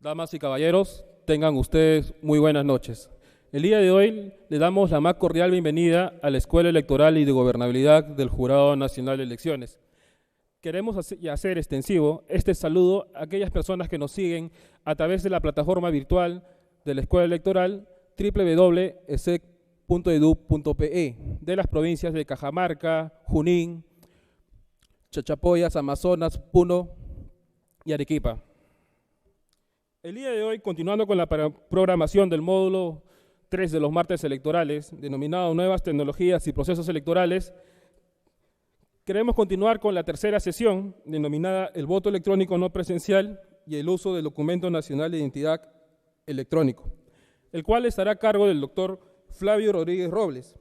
Damas y caballeros, tengan ustedes muy buenas noches. El día de hoy le damos la más cordial bienvenida a la Escuela Electoral y de Gobernabilidad del Jurado Nacional de Elecciones. Queremos hacer extensivo este saludo a aquellas personas que nos siguen a través de la plataforma virtual de la Escuela Electoral www.esec.edu.pe de las provincias de Cajamarca, Junín, Chachapoyas, Amazonas, Puno y Arequipa. El día de hoy, continuando con la programación del módulo 3 de los martes electorales, denominado Nuevas Tecnologías y Procesos Electorales, queremos continuar con la tercera sesión, denominada El voto electrónico no presencial y el uso del Documento Nacional de Identidad Electrónico, el cual estará a cargo del doctor Flavio Rodríguez Robles.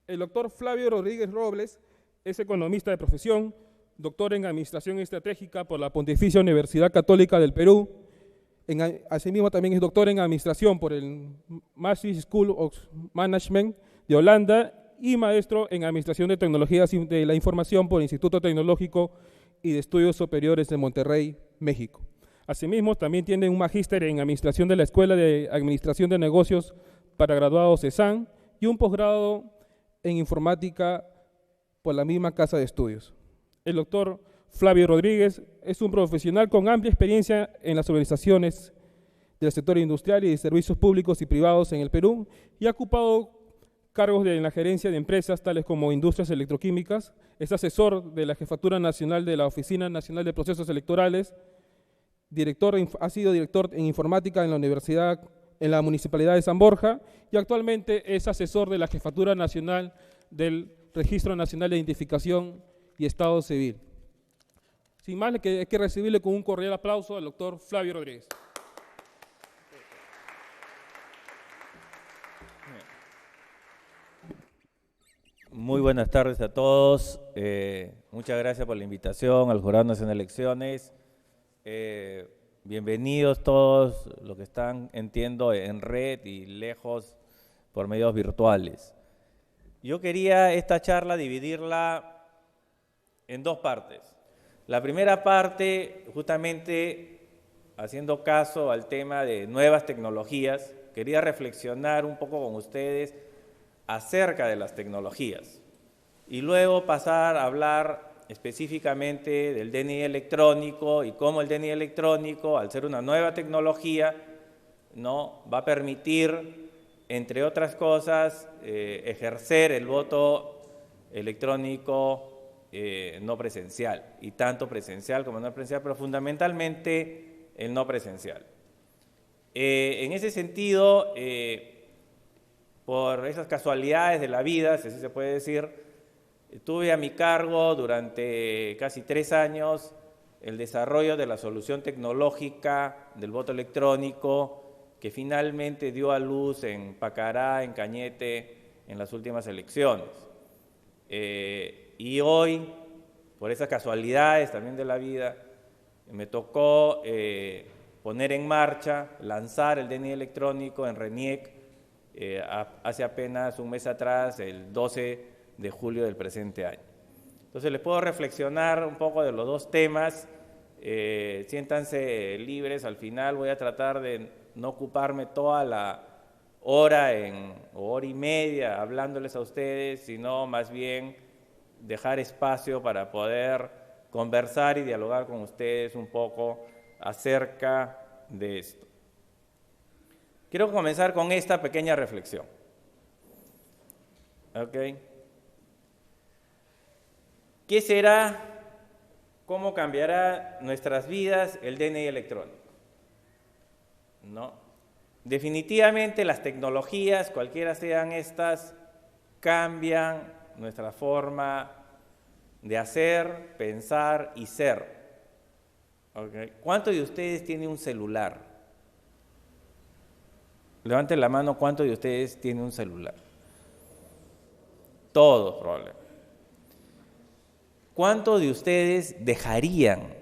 El doctor Flavio Rodríguez Robles es economista de profesión, doctor en Administración Estratégica por la Pontificia Universidad Católica del Perú. Asimismo, también es doctor en Administración por el Maastricht School of Management de Holanda y maestro en Administración de Tecnologías de la Información por el Instituto Tecnológico y de Estudios Superiores de Monterrey, México. Asimismo, también tiene un magíster en Administración de la Escuela de Administración de Negocios para graduados CESAN y un posgrado en Informática por la misma Casa de Estudios. El doctor Flavio Rodríguez es un profesional con amplia experiencia en las organizaciones del sector industrial y de servicios públicos y privados en el Perú y ha ocupado cargos en la gerencia de empresas tales como Industrias Electroquímicas, es asesor de la Jefatura Nacional de la Oficina Nacional de Procesos Electorales, ha sido director en informática en la Municipalidad de San Borja y actualmente es asesor de la Jefatura Nacional del Registro Nacional de Identificación y Estado Civil. Sin más, hay que recibirle con un cordial aplauso al doctor Flavio Rodríguez. Muy buenas tardes a todos. Muchas gracias por la invitación al Jurado Nacional de Elecciones. Bienvenidos todos los que están, entiendo, en red y lejos por medios virtuales. Yo quería esta charla dividirla en dos partes. La primera parte, justamente haciendo caso al tema de nuevas tecnologías, quería reflexionar un poco con ustedes acerca de las tecnologías y luego pasar a hablar específicamente del DNI electrónico y cómo el DNI electrónico, al ser una nueva tecnología, ¿no?, va a permitir, entre otras cosas, ejercer el voto electrónico no presencial, y tanto presencial como no presencial, pero fundamentalmente el no presencial. En ese sentido, por esas casualidades de la vida, si así se puede decir, tuve a mi cargo durante casi 3 años el desarrollo de la solución tecnológica del voto electrónico que finalmente dio a luz en Pacará, en Cañete, en las últimas elecciones. Y hoy, por esas casualidades también de la vida, me tocó poner en marcha, lanzar el DNI electrónico en RENIEC hace apenas un mes atrás, el 12 de julio del presente año. Entonces les puedo reflexionar un poco de los dos temas, siéntanse libres, al final voy a tratar de no ocuparme toda la hora o hora y media hablándoles a ustedes, sino más bien dejar espacio para poder conversar y dialogar con ustedes un poco acerca de esto. Quiero comenzar con esta pequeña reflexión. ¿Ok? ¿Qué será, cómo cambiará nuestras vidas el DNI electrónico? ¿No? Definitivamente las tecnologías, cualquiera sean estas, cambian nuestra forma de hacer, pensar y ser. ¿Okay? ¿Cuántos de ustedes tienen un celular? Levanten la mano, ¿cuántos de ustedes tienen un celular? Todos, probablemente. ¿Cuántos de ustedes dejarían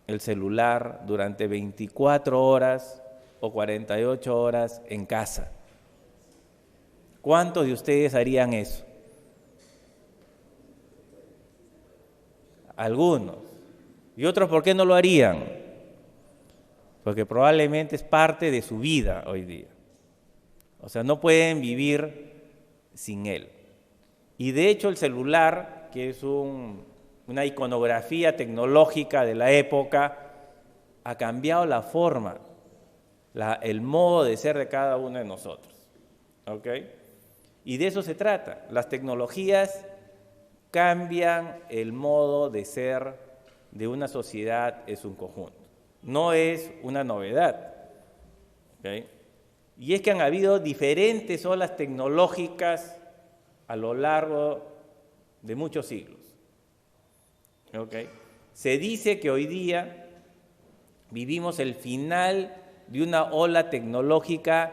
el celular durante 24 horas o 48 horas en casa? ¿Cuántos de ustedes harían eso? Algunos. ¿Y otros por qué no lo harían? porque probablemente es parte de su vida hoy día. O sea, no pueden vivir sin él. Y de hecho el celular, que es una iconografía tecnológica de la época, ha cambiado la forma, el modo de ser de cada uno de nosotros. ¿Ok? Y de eso se trata. Las tecnologías cambian el modo de ser de una sociedad en su conjunto. No es una novedad. ¿Ok? Y es que han habido diferentes olas tecnológicas a lo largo de muchos siglos. ¿Ok? Se dice que hoy día vivimos el final de una ola tecnológica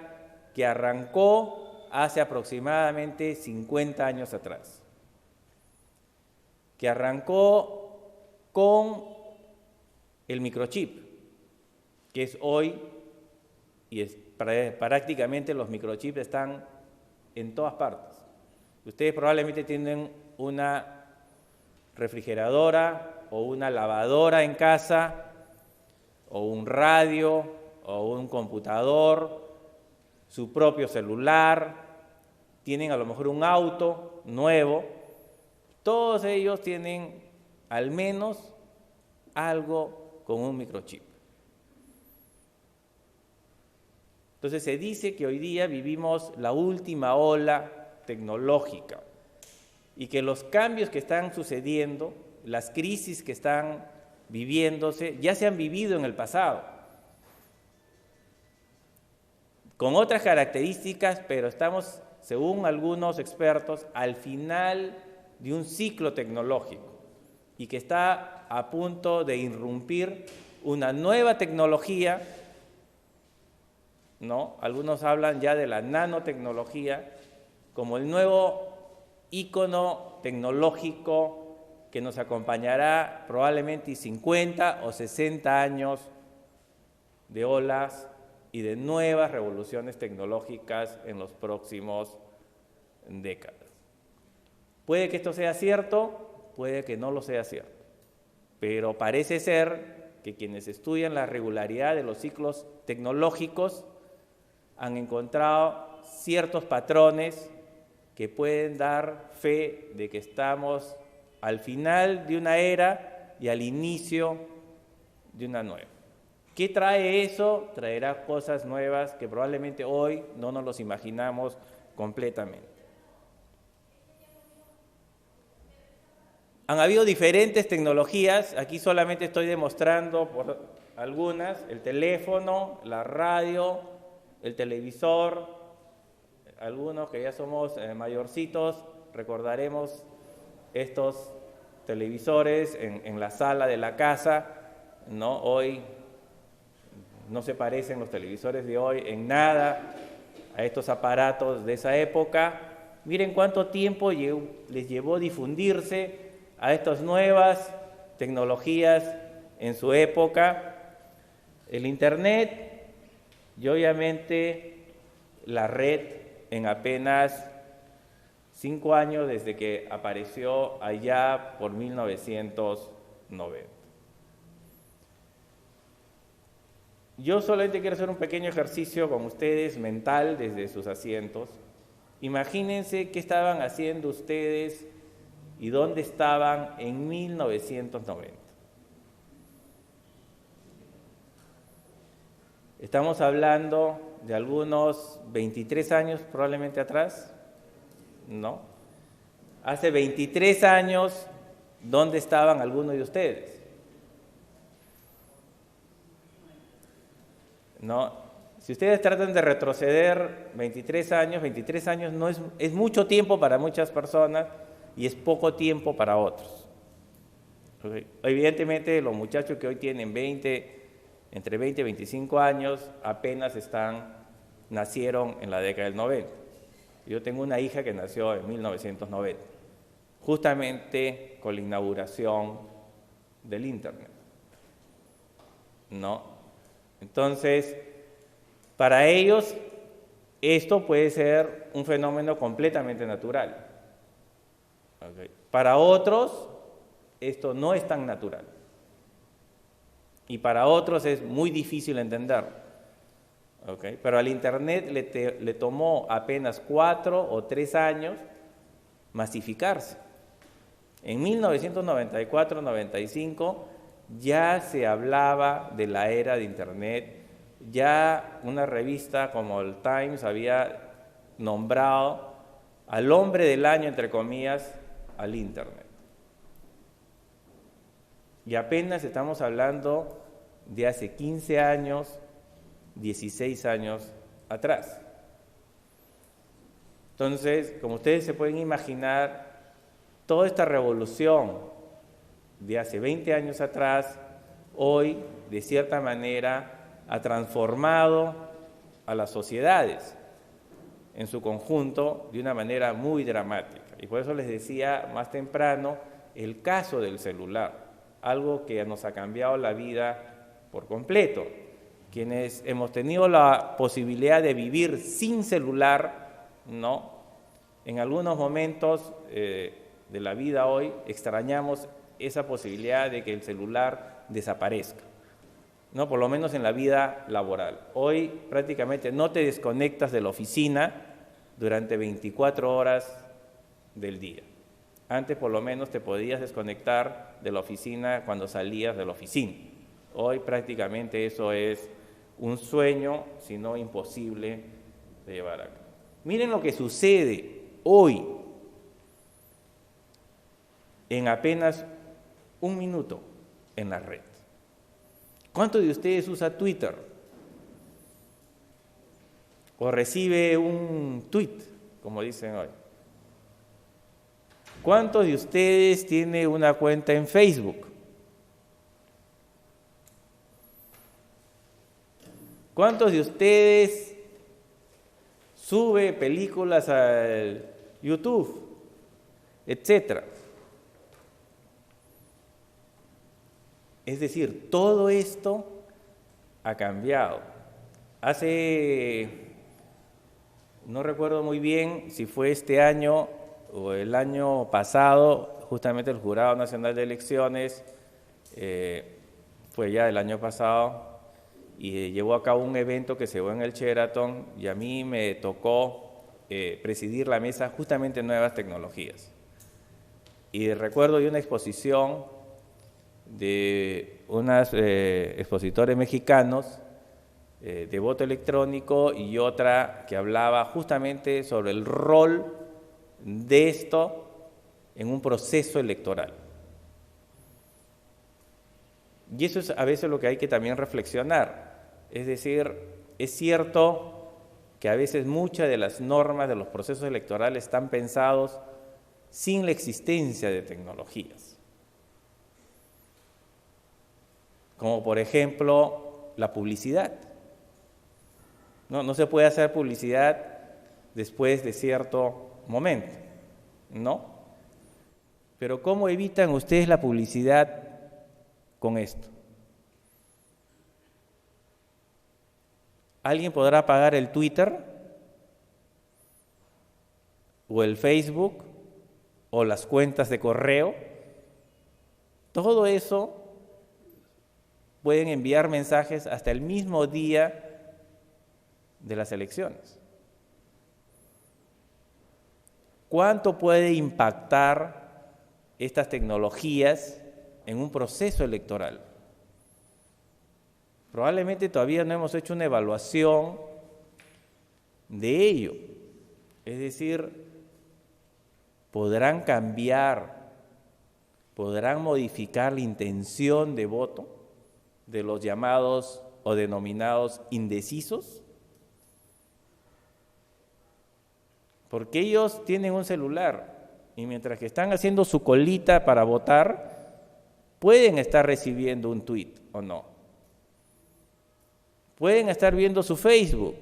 que arrancó hace aproximadamente 50 años atrás, que arrancó con el microchip, que es hoy, y prácticamente los microchips están en todas partes. Ustedes probablemente tienen una refrigeradora o una lavadora en casa, o un radio, o un computador, su propio celular, tienen a lo mejor un auto nuevo. Todos ellos tienen al menos algo con un microchip. Entonces se dice que hoy día vivimos la última ola tecnológica y que los cambios que están sucediendo, las crisis que están viviéndose, ya se han vivido en el pasado, con otras características, pero estamos, según algunos expertos, al final de un ciclo tecnológico y que está a punto de irrumpir una nueva tecnología, ¿no? Algunos hablan ya de la nanotecnología como el nuevo ícono tecnológico que nos acompañará probablemente 50 o 60 años de olas y de nuevas revoluciones tecnológicas en los próximos décadas. Puede que esto sea cierto, puede que no lo sea cierto, pero parece ser que quienes estudian la regularidad de los ciclos tecnológicos han encontrado ciertos patrones que pueden dar fe de que estamos al final de una era y al inicio de una nueva. ¿Qué trae eso? Traerá cosas nuevas que probablemente hoy no nos los imaginamos completamente. Han habido diferentes tecnologías, aquí solamente estoy demostrando por algunas, el teléfono, la radio, el televisor. Algunos que ya somos mayorcitos recordaremos estos televisores en la sala de la casa, ¿no? Hoy no se parecen los televisores de hoy en nada a estos aparatos de esa época. Miren cuánto tiempo les llevó difundirse a estas nuevas tecnologías en su época. El Internet y obviamente la red en apenas 5 años desde que apareció allá por 1990. Yo solamente quiero hacer un pequeño ejercicio con ustedes mental desde sus asientos. Imagínense qué estaban haciendo ustedes y dónde estaban en 1990. Estamos hablando de algunos 23 años probablemente atrás, ¿no? Hace 23 años, ¿dónde estaban algunos de ustedes? ¿No? Si ustedes tratan de retroceder 23 años no es mucho tiempo para muchas personas y es poco tiempo para otros. ¿Okay? Evidentemente, los muchachos que hoy tienen entre 20 y 25 años apenas nacieron en la década del 90. Yo tengo una hija que nació en 1990, justamente con la inauguración del Internet, ¿no? Entonces, para ellos, esto puede ser un fenómeno completamente natural. ¿Okay? Para otros, esto no es tan natural. y para otros es muy difícil entender. ¿Okay? Pero al Internet le tomó apenas 4 o 3 años masificarse. En 1994-95 ya se hablaba de la era de Internet, ya una revista como el Times había nombrado al hombre del año, entre comillas, al Internet. Y apenas estamos hablando de hace 15 años, 16 años atrás. Entonces, como ustedes se pueden imaginar, toda esta revolución de hace 20 años atrás, hoy, de cierta manera, ha transformado a las sociedades en su conjunto de una manera muy dramática. Y por eso les decía más temprano el caso del celular, algo que nos ha cambiado la vida por completo. Quienes hemos tenido la posibilidad de vivir sin celular, ¿no? En algunos momentos de la vida hoy extrañamos esa posibilidad de que el celular desaparezca, ¿no? Por lo menos en la vida laboral. Hoy prácticamente no te desconectas de la oficina durante 24 horas del día. Antes por lo menos te podías desconectar de la oficina cuando salías de la oficina. Hoy prácticamente eso es un sueño, si no imposible, de llevar a cabo. Miren lo que sucede hoy en apenas un minuto en la red. ¿Cuántos de ustedes usa Twitter? O recibe un tweet, como dicen hoy. ¿Cuántos de ustedes tienen una cuenta en Facebook? ¿Cuántos de ustedes sube películas al YouTube, etcétera? Es decir, todo esto ha cambiado. No recuerdo muy bien si fue este año o el año pasado, justamente el Jurado Nacional de Elecciones, fue ya el año pasado, y llevó a cabo un evento que se dio en el Sheraton, y a mí me tocó presidir la mesa justamente en nuevas tecnologías. Y recuerdo de una exposición de unos expositores mexicanos de voto electrónico y otra que hablaba justamente sobre el rol de esto en un proceso electoral. Y eso es a veces lo que hay que también reflexionar. Es decir, es cierto que a veces muchas de las normas de los procesos electorales están pensados sin la existencia de tecnologías. Como por ejemplo la publicidad. No se puede hacer publicidad después de cierto momento, ¿no? Pero ¿cómo evitan ustedes la publicidad con esto? ¿Alguien podrá pagar el Twitter o el Facebook o las cuentas de correo? Todo eso pueden enviar mensajes hasta el mismo día de las elecciones. ¿Cuánto puede impactar estas tecnologías en un proceso electoral? Probablemente todavía no hemos hecho una evaluación de ello. Es decir, ¿podrán cambiar, podrán modificar la intención de voto de los llamados o denominados indecisos? Porque ellos tienen un celular y mientras que están haciendo su colita para votar, pueden estar recibiendo un tweet o no. Pueden estar viendo su Facebook.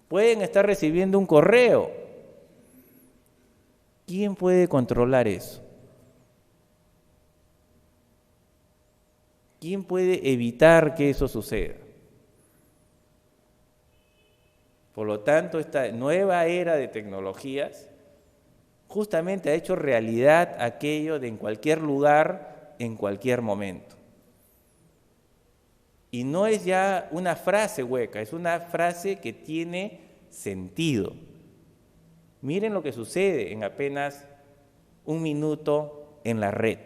Pueden estar recibiendo un correo. ¿Quién puede controlar eso? ¿Quién puede evitar que eso suceda? Por lo tanto, esta nueva era de tecnologías justamente ha hecho realidad aquello de en cualquier lugar, en cualquier momento. Y no es ya una frase hueca, es una frase que tiene sentido. Miren lo que sucede en apenas un minuto en la red.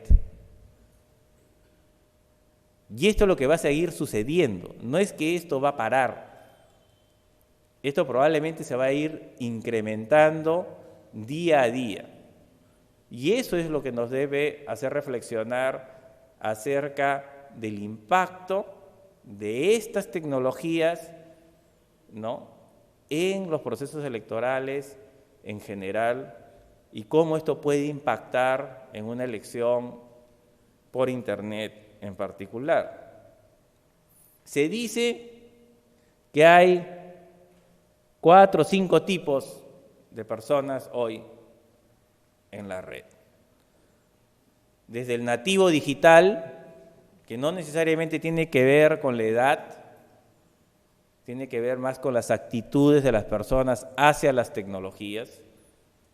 Y esto es lo que va a seguir sucediendo. No es que esto va a parar. Esto probablemente se va a ir incrementando día a día. Y eso es lo que nos debe hacer reflexionar acerca del impacto de estas tecnologías, ¿no?, en los procesos electorales en general y cómo esto puede impactar en una elección por Internet en particular. Se dice que hay 4 o 5 tipos de personas hoy en la red. Desde el nativo digital, que no necesariamente tiene que ver con la edad, tiene que ver más con las actitudes de las personas hacia las tecnologías,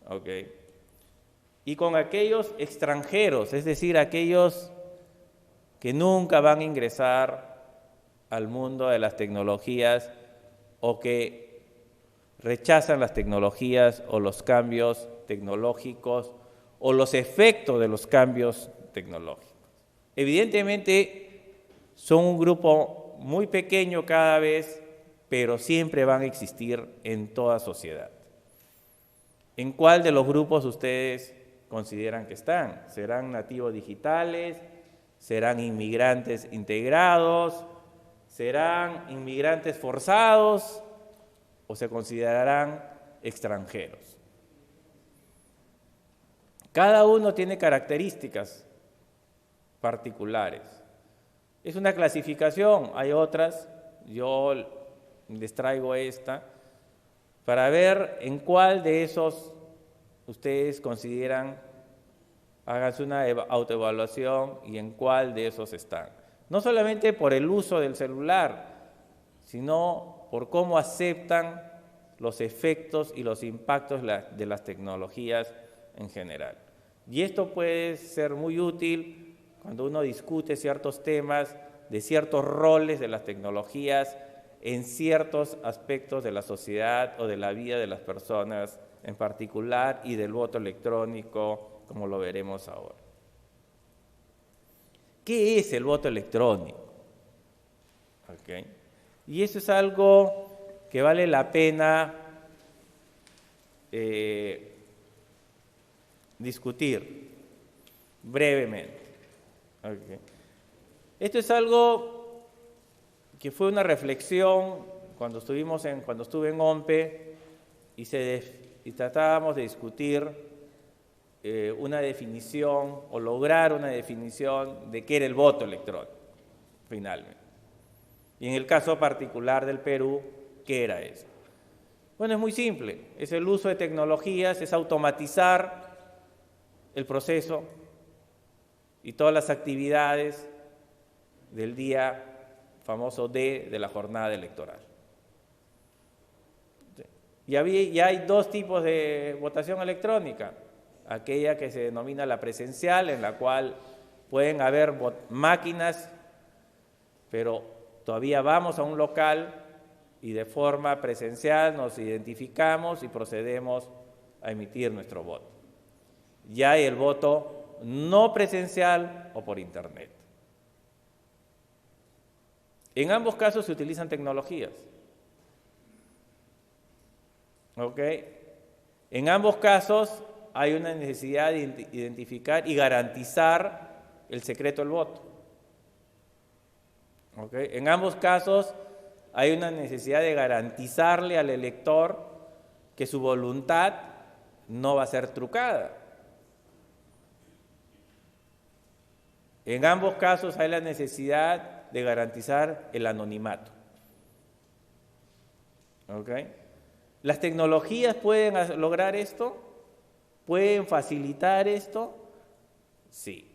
¿okay? Y con aquellos extranjeros, es decir, aquellos que nunca van a ingresar al mundo de las tecnologías o que rechazan las tecnologías o los cambios tecnológicos o los efectos de los cambios tecnológicos. Evidentemente son un grupo muy pequeño cada vez, pero siempre van a existir en toda sociedad. ¿En cuál de los grupos ustedes consideran que están? ¿Serán nativos digitales? ¿Serán inmigrantes integrados? ¿Serán inmigrantes forzados? ¿O se considerarán extranjeros? Cada uno tiene características particulares. Es una clasificación, hay otras, yo les traigo esta, para ver en cuál de esos ustedes consideran, háganse una autoevaluación y en cuál de esos están. No solamente por el uso del celular, sino por cómo aceptan los efectos y los impactos de las tecnologías en general. Y esto puede ser muy útil cuando uno discute ciertos temas de ciertos roles de las tecnologías en ciertos aspectos de la sociedad o de la vida de las personas en particular y del voto electrónico, como lo veremos ahora. ¿Qué es el voto electrónico? ¿Okay? Y eso es algo que vale la pena discutir brevemente. Okay. Esto es algo que fue una reflexión cuando estuve en OMPE y tratábamos de discutir una definición o lograr una definición de qué era el voto electrónico, finalmente. Y en el caso particular del Perú, ¿qué era eso? Bueno, es muy simple, es el uso de tecnologías, es automatizar el proceso y todas las actividades del día famoso D de la jornada electoral. Ya hay 2 tipos de votación electrónica, aquella que se denomina la presencial, en la cual pueden haber máquinas, pero todavía vamos a un local y de forma presencial nos identificamos y procedemos a emitir nuestro voto. Ya hay el voto no presencial o por Internet. En ambos casos se utilizan tecnologías. ¿Ok? En ambos casos hay una necesidad de identificar y garantizar el secreto del voto. ¿Ok? En ambos casos hay una necesidad de garantizarle al elector que su voluntad no va a ser trucada. En ambos casos hay la necesidad de garantizar el anonimato. ¿Ok? ¿Las tecnologías pueden lograr esto? ¿Pueden facilitar esto? Sí.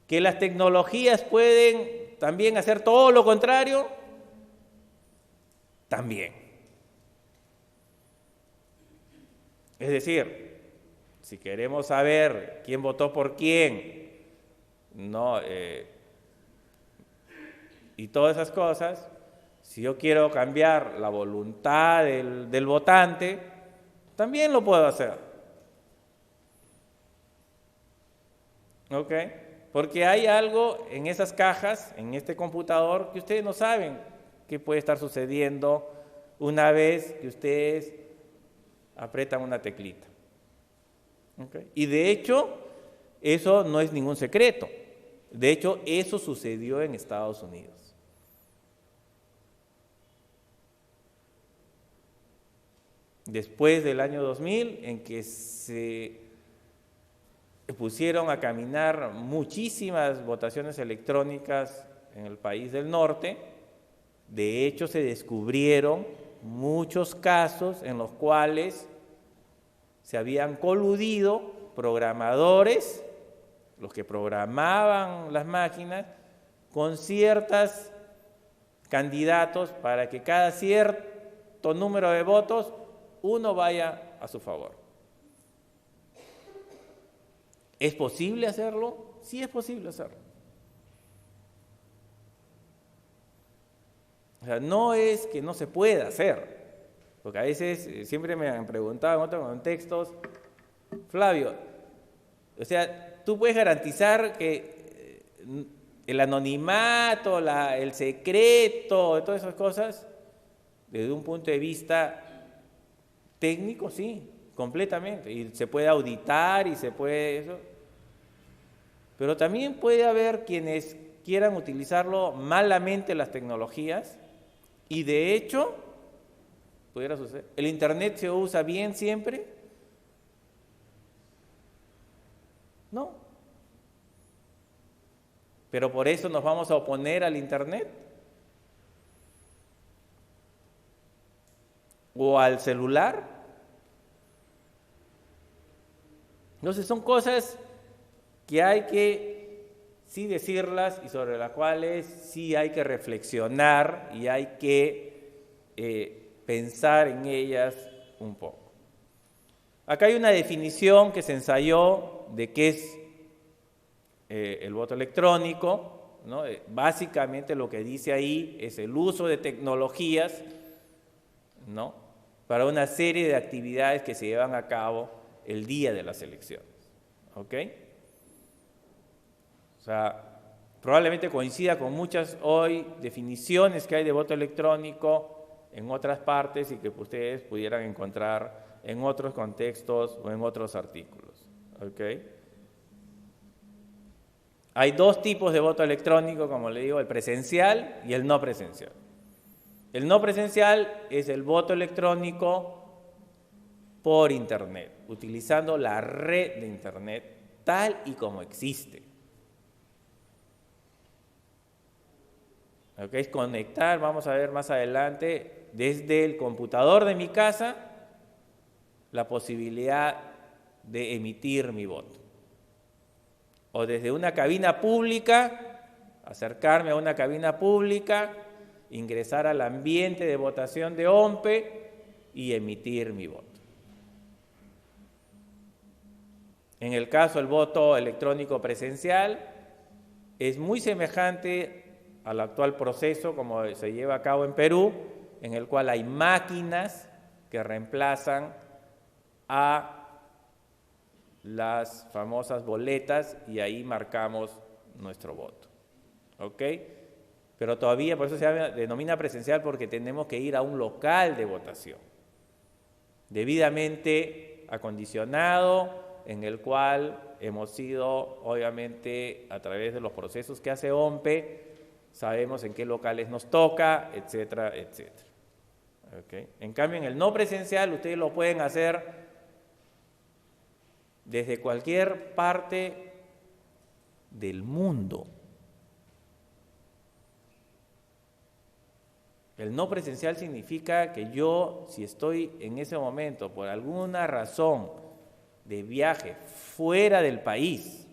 ¿Que las tecnologías pueden también hacer todo lo contrario? También. Es decir, si queremos saber quién votó por quién, no, y todas esas cosas, si yo quiero cambiar la voluntad del votante, también lo puedo hacer. ¿Ok? Porque hay algo en esas cajas, en este computador, que ustedes no saben qué puede estar sucediendo una vez que ustedes apretan una teclita. ¿Ok? Y de hecho, eso no es ningún secreto. De hecho, eso sucedió en Estados Unidos. Después del año 2000, en que se pusieron a caminar muchísimas votaciones electrónicas en el país del norte, de hecho se descubrieron muchos casos en los cuales se habían coludido programadores, los que programaban las máquinas, con ciertos candidatos para que cada cierto número de votos uno vaya a su favor. ¿Es posible hacerlo? Sí es posible hacerlo. O sea, no es que no se pueda hacer, porque a veces siempre me han preguntado en otros contextos, Flavio, o sea, ¿tú puedes garantizar que el anonimato, el secreto, todas esas cosas, desde un punto de vista técnico? Sí, completamente, y se puede auditar y se puede eso, pero también puede haber quienes quieran utilizarlo malamente las tecnologías, y de hecho, pudiera suceder. ¿El Internet se usa bien siempre? No. ¿Pero por eso nos vamos a oponer al Internet? ¿O al celular? Entonces son cosas que hay que sí decirlas y sobre las cuales sí hay que reflexionar y hay que pensar en ellas un poco. Acá hay una definición que se ensayó de qué es el voto electrónico, ¿no? Básicamente lo que dice ahí es el uso de tecnologías, ¿no?, para una serie de actividades que se llevan a cabo el día de las elecciones. ¿Ok? O sea, probablemente coincida con muchas hoy definiciones que hay de voto electrónico en otras partes y que ustedes pudieran encontrar en otros contextos o en otros artículos. ¿Ok? Hay dos tipos de voto electrónico, como le digo, el presencial y el no presencial. El no presencial es el voto electrónico por Internet, utilizando la red de Internet tal y como existe. ¿Ok? Es conectar, vamos a ver más adelante, desde el computador de mi casa, la posibilidad de emitir mi voto. O desde una cabina pública, acercarme a una cabina pública, ingresar al ambiente de votación de OMPE y emitir mi voto. En el caso del voto electrónico presencial, es muy semejante al actual proceso como se lleva a cabo en Perú, en el cual hay máquinas que reemplazan a las famosas boletas y ahí marcamos nuestro voto. ¿Ok? Pero todavía, por eso se denomina presencial, porque tenemos que ir a un local de votación, debidamente acondicionado, en el cual hemos sido, obviamente, a través de los procesos que hace OMPE, sabemos en qué locales nos toca, etcétera, etcétera. ¿Okay? En cambio, en el no presencial, ustedes lo pueden hacer desde cualquier parte del mundo. El no presencial significa que yo, si estoy en ese momento, por alguna razón de viaje fuera del país,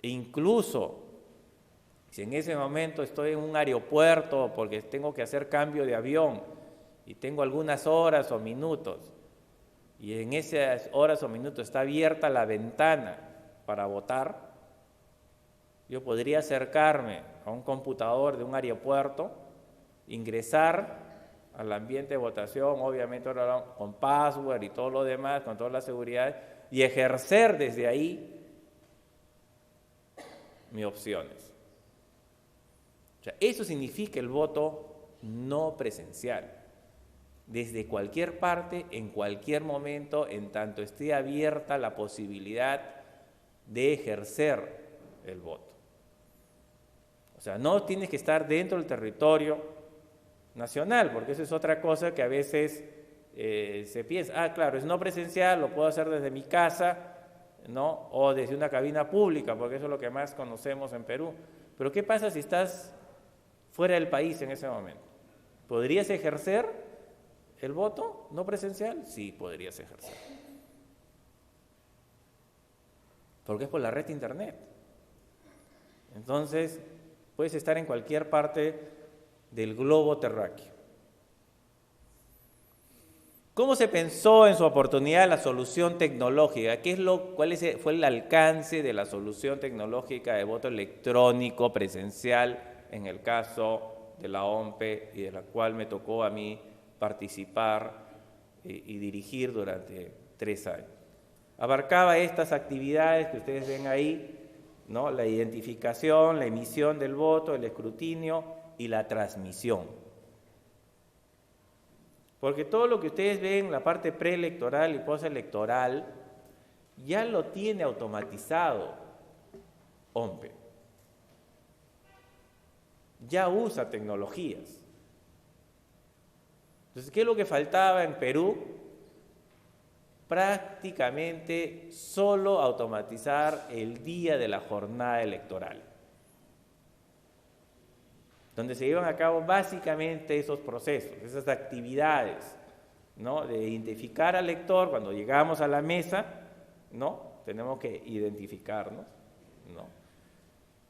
e incluso si en ese momento estoy en un aeropuerto porque tengo que hacer cambio de avión y tengo algunas horas o minutos, y en esas horas o minutos está abierta la ventana para votar, Yo podría acercarme a un computador de un aeropuerto, ingresar al ambiente de votación, obviamente ahora con password y todo lo demás, con toda la seguridad, y ejercer desde ahí mis opciones. O sea, eso significa el voto no presencial. Desde cualquier parte, en cualquier momento, en tanto esté abierta la posibilidad de ejercer el voto. O sea, no tienes que estar dentro del territorio nacional, porque eso es otra cosa que a veces se piensa, claro, es no presencial, lo puedo hacer desde mi casa, ¿no? O desde una cabina pública, porque eso es lo que más conocemos en Perú. Pero ¿qué pasa si estás fuera del país en ese momento? ¿Podrías ejercer el voto no presencial? Sí, podrías ejercer. Porque es por la red de internet. Entonces, puedes estar en cualquier parte del globo terráqueo. ¿Cómo se pensó en su oportunidad la solución tecnológica? ¿Cuál fue el alcance de la solución tecnológica de voto electrónico presencial en el caso de la OMPE y de la cual me tocó a mí participar y dirigir durante 3 años? Abarcaba estas actividades que ustedes ven ahí, ¿no? La identificación, la emisión del voto, el escrutinio y la transmisión. Porque todo lo que ustedes ven, la parte preelectoral y postelectoral, ya lo tiene automatizado OMPE. Ya usa tecnologías. Entonces, ¿qué es lo que faltaba en Perú? Prácticamente solo automatizar el día de la jornada electoral, donde se llevan a cabo básicamente esos procesos, esas actividades, ¿no? De identificar al lector cuando llegamos a la mesa, ¿no? Tenemos que identificarnos, ¿no?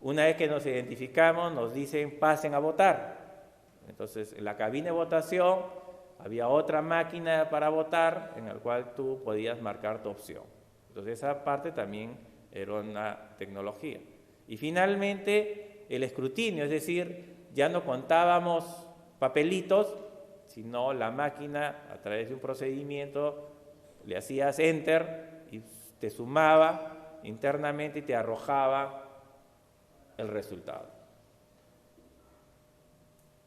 Una vez que nos identificamos, nos dicen pasen a votar. Entonces, en la cabina de votación había otra máquina para votar en la cual tú podías marcar tu opción. Entonces, esa parte también era una tecnología. Y finalmente, el escrutinio, es decir, ya no contábamos papelitos, sino la máquina, a través de un procedimiento, le hacías enter y te sumaba internamente y te arrojaba el resultado.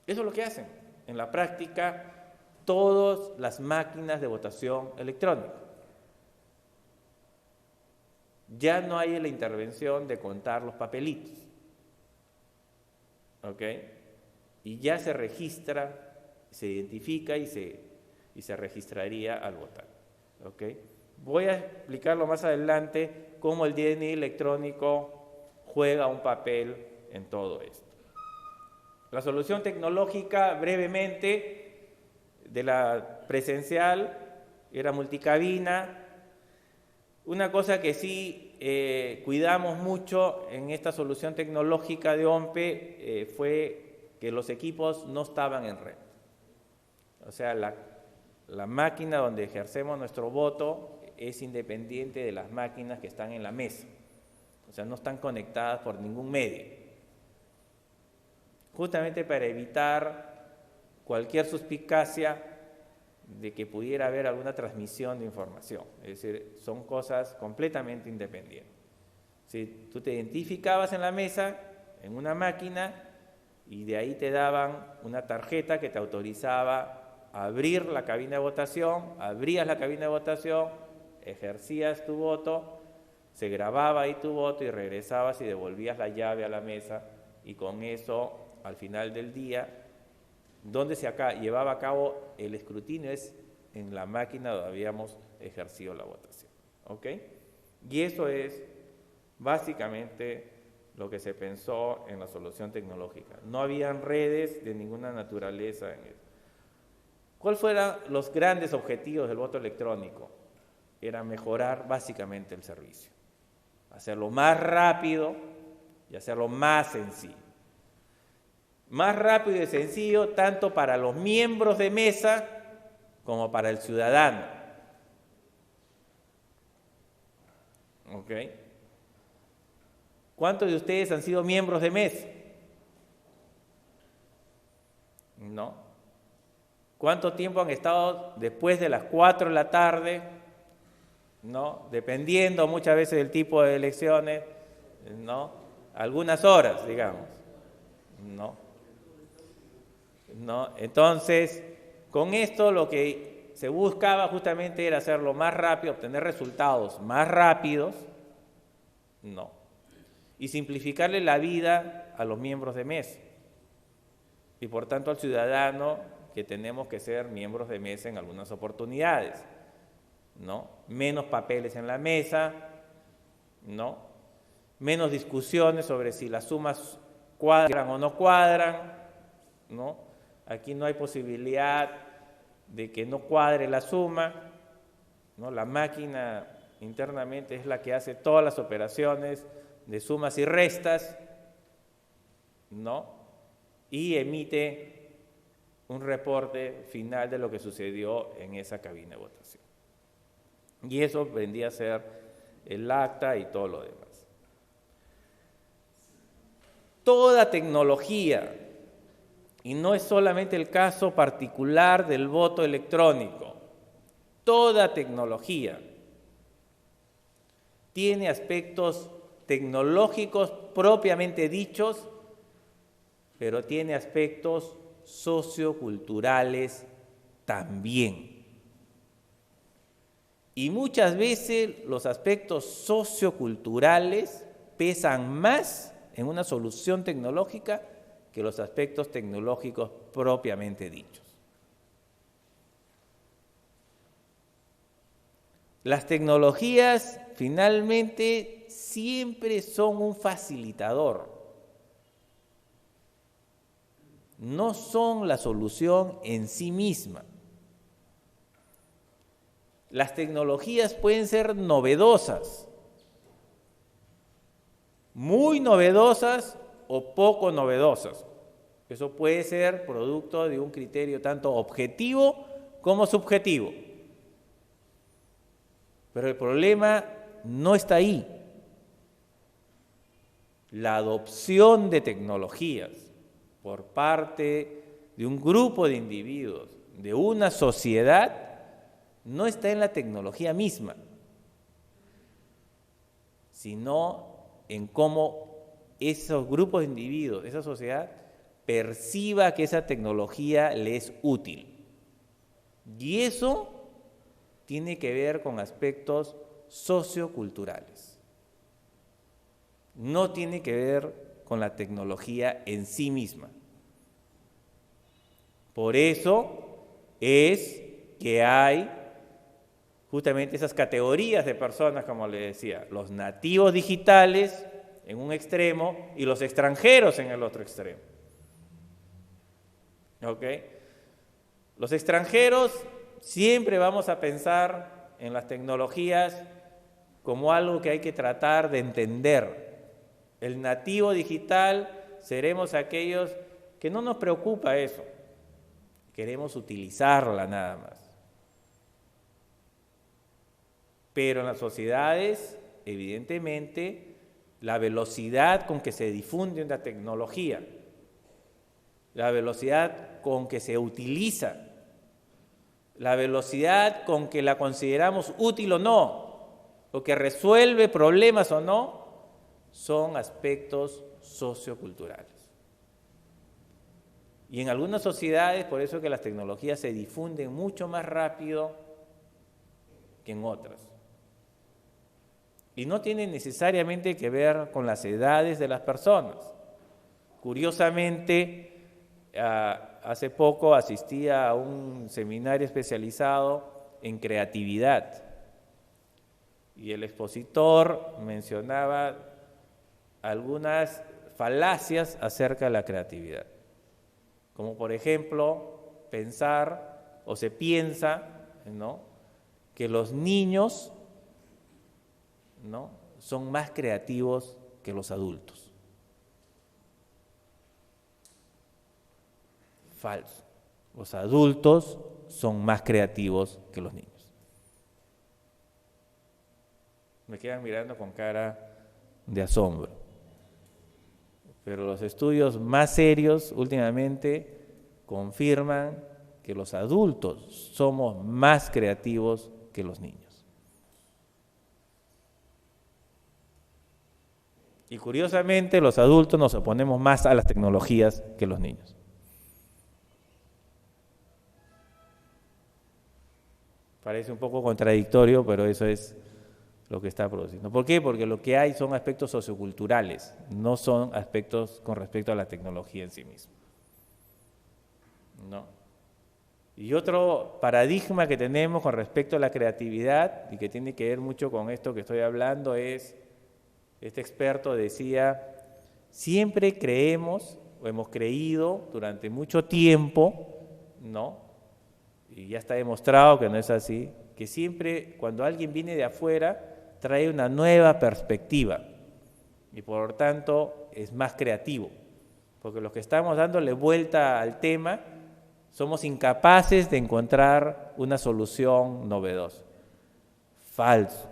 Eso es lo que hacen en la práctica todas las máquinas de votación electrónica. Ya no hay la intervención de contar los papelitos, ¿ok? Y ya se registra, se identifica y se registraría al votar, ¿ok? Voy a explicarlo más adelante cómo el DNI electrónico juega un papel en todo esto. La solución tecnológica, brevemente, de la presencial era multicabina. Una cosa que sí cuidamos mucho en esta solución tecnológica de OMPE fue que los equipos no estaban en red. O sea, la máquina donde ejercemos nuestro voto es independiente de las máquinas que están en la mesa. O sea, no están conectadas por ningún medio. Justamente para evitar cualquier suspicacia de que pudiera haber alguna transmisión de información. Es decir, son cosas completamente independientes. Si tú te identificabas en la mesa, en una máquina, y de ahí te daban una tarjeta que te autorizaba a abrir la cabina de votación, abrías la cabina de votación, ejercías tu voto, se grababa ahí tu voto y regresabas y devolvías la llave a la mesa, y con eso, al final del día, donde se llevaba a cabo el escrutinio es en la máquina donde habíamos ejercido la votación, ¿ok? Y eso es básicamente lo que se pensó en la solución tecnológica. No habían redes de ninguna naturaleza en eso. ¿Cuáles fueron los grandes objetivos del voto electrónico? Era mejorar básicamente el servicio, hacerlo más rápido y hacerlo más sencillo. Más rápido y sencillo tanto para los miembros de mesa como para el ciudadano. ¿Ok? ¿Cuántos de ustedes han sido miembros de MES? ¿No? ¿Cuánto tiempo han estado después de las 4 de la tarde? ¿No? Dependiendo muchas veces del tipo de elecciones, ¿no? Algunas horas, digamos. ¿No? ¿No? Entonces, con esto lo que se buscaba justamente era hacerlo más rápido, obtener resultados más rápidos, ¿no? Y simplificarle la vida a los miembros de MES. Y por tanto al ciudadano que tenemos que ser miembros de mesa en algunas oportunidades, ¿no? Menos papeles en la mesa, ¿no? Menos discusiones sobre si las sumas cuadran o no cuadran, ¿no? Aquí no hay posibilidad de que no cuadre la suma, ¿no? La máquina internamente es la que hace todas las operaciones de sumas y restas, ¿no? Y emite un reporte final de lo que sucedió en esa cabina de votación. Y eso vendría a ser el acta y todo lo demás. Toda tecnología, y no es solamente el caso particular del voto electrónico, toda tecnología tiene aspectos tecnológicos propiamente dichos, pero tiene aspectos socioculturales también. Y muchas veces los aspectos socioculturales pesan más en una solución tecnológica que los aspectos tecnológicos propiamente dichos. Las tecnologías finalmente siempre son un facilitador. No son la solución en sí misma. Las tecnologías pueden ser novedosas, muy novedosas o poco novedosas. Eso puede ser producto de un criterio tanto objetivo como subjetivo. Pero el problema no está ahí. La adopción de tecnologías por parte de un grupo de individuos, de una sociedad, no está en la tecnología misma, sino en cómo esos grupos de individuos, esa sociedad, perciba que esa tecnología le es útil. Y eso tiene que ver con aspectos socioculturales. No tiene que ver con la tecnología en sí misma. Por eso es que hay justamente esas categorías de personas, como le decía, los nativos digitales en un extremo y los extranjeros en el otro extremo. ¿Ok? Los extranjeros siempre vamos a pensar en las tecnologías como algo que hay que tratar de entender. El nativo digital seremos aquellos que no nos preocupa eso, queremos utilizarla nada más. Pero en las sociedades, evidentemente, la velocidad con que se difunde una tecnología, la velocidad con que se utiliza, la velocidad con que la consideramos útil o no, o que resuelve problemas o no, son aspectos socioculturales. Y en algunas sociedades, por eso es que las tecnologías se difunden mucho más rápido que en otras. Y no tiene necesariamente que ver con las edades de las personas. Curiosamente, hace poco asistí a un seminario especializado en creatividad y el expositor mencionaba algunas falacias acerca de la creatividad, como por ejemplo pensar o se piensa, ¿no?, que los niños, ¿no?, son más creativos que los adultos. Falso. Los adultos son más creativos que los niños. Me quedan mirando con cara de asombro. pero los estudios más serios últimamente confirman que los adultos somos más creativos que los niños. Y curiosamente, los adultos nos oponemos más a las tecnologías que los niños. Parece un poco contradictorio, pero eso es lo que está produciendo. ¿Por qué? Porque lo que hay son aspectos socioculturales, no son aspectos con respecto a la tecnología en sí misma. ¿No? Y otro paradigma que tenemos con respecto a la creatividad, y que tiene que ver mucho con esto que estoy hablando, es, este experto decía, siempre creemos, o hemos creído durante mucho tiempo, ¿no? Y ya está demostrado que no es así, que siempre cuando alguien viene de afuera trae una nueva perspectiva y por lo tanto es más creativo, porque los que estamos dándole vuelta al tema somos incapaces de encontrar una solución novedosa. Falso.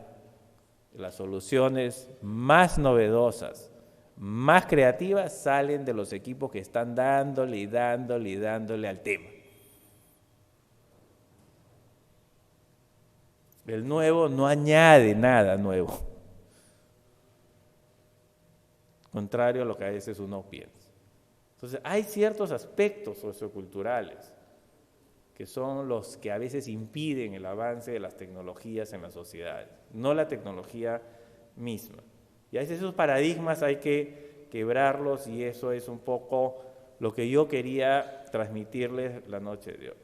Las soluciones más novedosas, más creativas salen de los equipos que están dándole y dándole y dándole al tema. El nuevo no añade nada nuevo, contrario a lo que a veces uno piensa. Entonces, hay ciertos aspectos socioculturales que son los que a veces impiden el avance de las tecnologías en las sociedades, no la tecnología misma. Y a veces esos paradigmas hay que quebrarlos y eso es un poco lo que yo quería transmitirles la noche de hoy.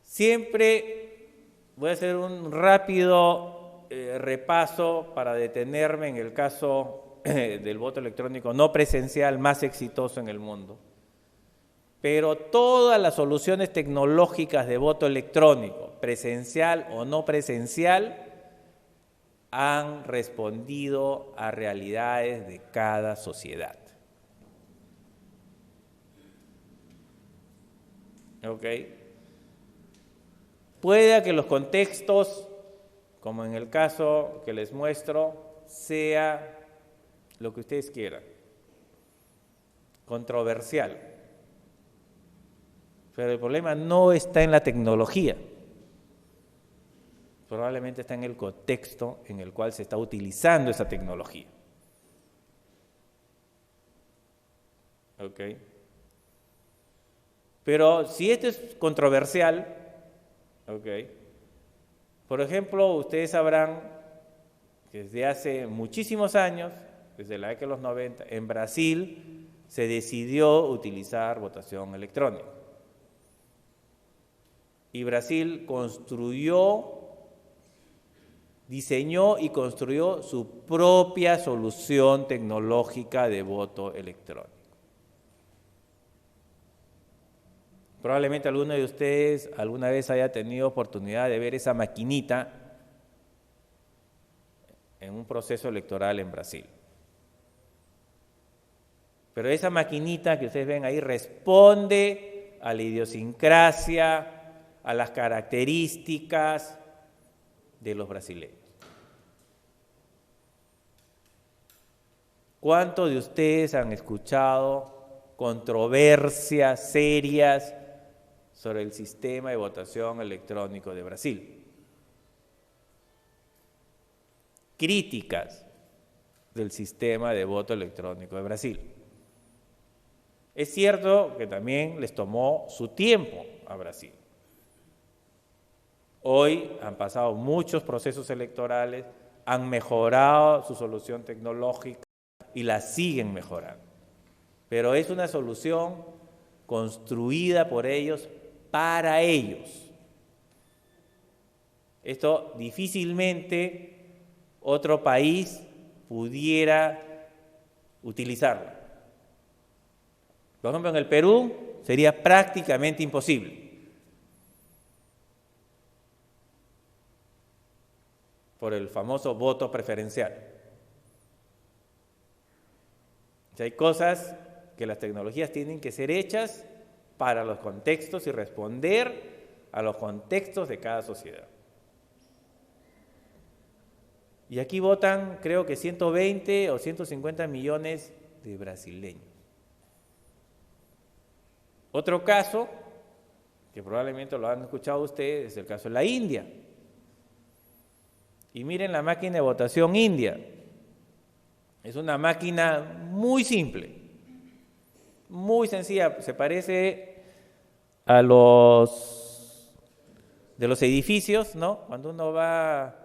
Siempre voy a hacer un rápido repaso para detenerme en el caso del voto electrónico no presencial más exitoso en el mundo. Pero todas las soluciones tecnológicas de voto electrónico, presencial o no presencial, han respondido a realidades de cada sociedad. ¿Ok? Puede que los contextos, como en el caso que les muestro, sea lo que ustedes quieran, controversial. Pero el problema no está en la tecnología, probablemente está en el contexto en el cual se está utilizando esa tecnología. ¿Ok? Pero si esto es controversial, ¿ok? Por ejemplo, ustedes sabrán que desde hace muchísimos años, desde la década de los 90, en Brasil se decidió utilizar votación electrónica. Y Brasil diseñó y construyó su propia solución tecnológica de voto electrónico. Probablemente alguno de ustedes alguna vez haya tenido oportunidad de ver esa maquinita en un proceso electoral en Brasil. Pero esa maquinita que ustedes ven ahí responde a la idiosincrasia, a las características de los brasileños. ¿Cuántos de ustedes han escuchado controversias serias sobre el sistema de votación electrónico de Brasil? Críticas del sistema de voto electrónico de Brasil. Es cierto que también les tomó su tiempo a Brasil. Hoy han pasado muchos procesos electorales, han mejorado su solución tecnológica y la siguen mejorando. Pero es una solución construida por ellos para ellos. Esto difícilmente otro país pudiera utilizarlo. Por ejemplo, en el Perú sería prácticamente imposible. Por el famoso voto preferencial. O sea, hay cosas que las tecnologías tienen que ser hechas para los contextos y responder a los contextos de cada sociedad. Y aquí votan, creo que 120 o 150 millones de brasileños. Otro caso, que probablemente lo han escuchado ustedes, es el caso de la India. Y miren la máquina de votación india. Es una máquina muy simple, muy sencilla. Se parece a los de los edificios, ¿no? Cuando uno va,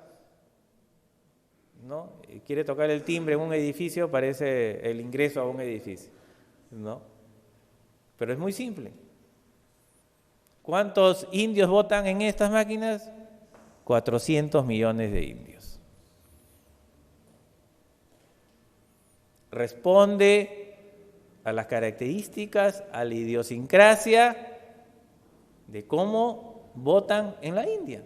¿no?, y quiere tocar el timbre en un edificio, parece el ingreso a un edificio, ¿no? Pero es muy simple. ¿Cuántos indios votan en estas máquinas? 400 millones de indios. Responde a las características, a la idiosincrasia de cómo votan en la India.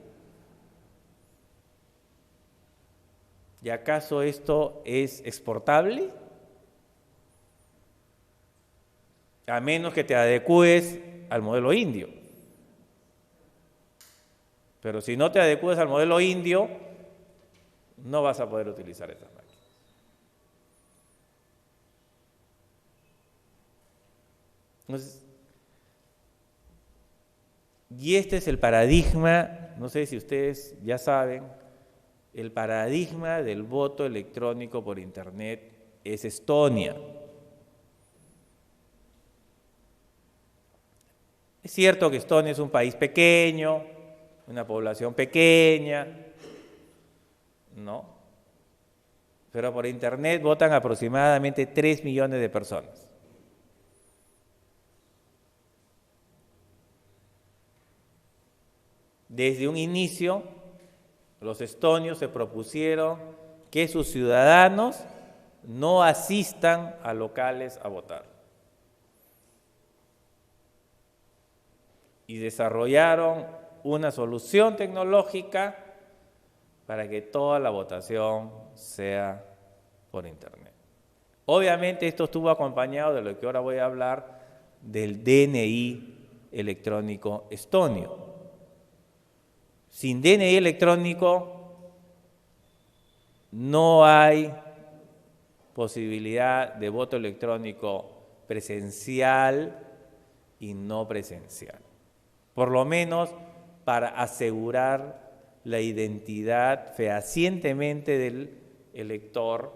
¿Y acaso esto es exportable? A menos que te adecues al modelo indio. Pero si no te adecues al modelo indio, no vas a poder utilizar estas máquinas. Entonces, y este es el paradigma, no sé si ustedes ya saben, el paradigma del voto electrónico por Internet es Estonia. Es cierto que Estonia es un país pequeño, una población pequeña, ¿no? Pero por Internet votan aproximadamente 3 millones de personas. Desde un inicio, los estonios se propusieron que sus ciudadanos no asistan a locales a votar. Y desarrollaron una solución tecnológica para que toda la votación sea por Internet. Obviamente esto estuvo acompañado de lo que ahora voy a hablar, del DNI electrónico estonio. Sin DNI electrónico no hay posibilidad de voto electrónico presencial y no presencial. Por lo menos para asegurar la identidad fehacientemente del elector,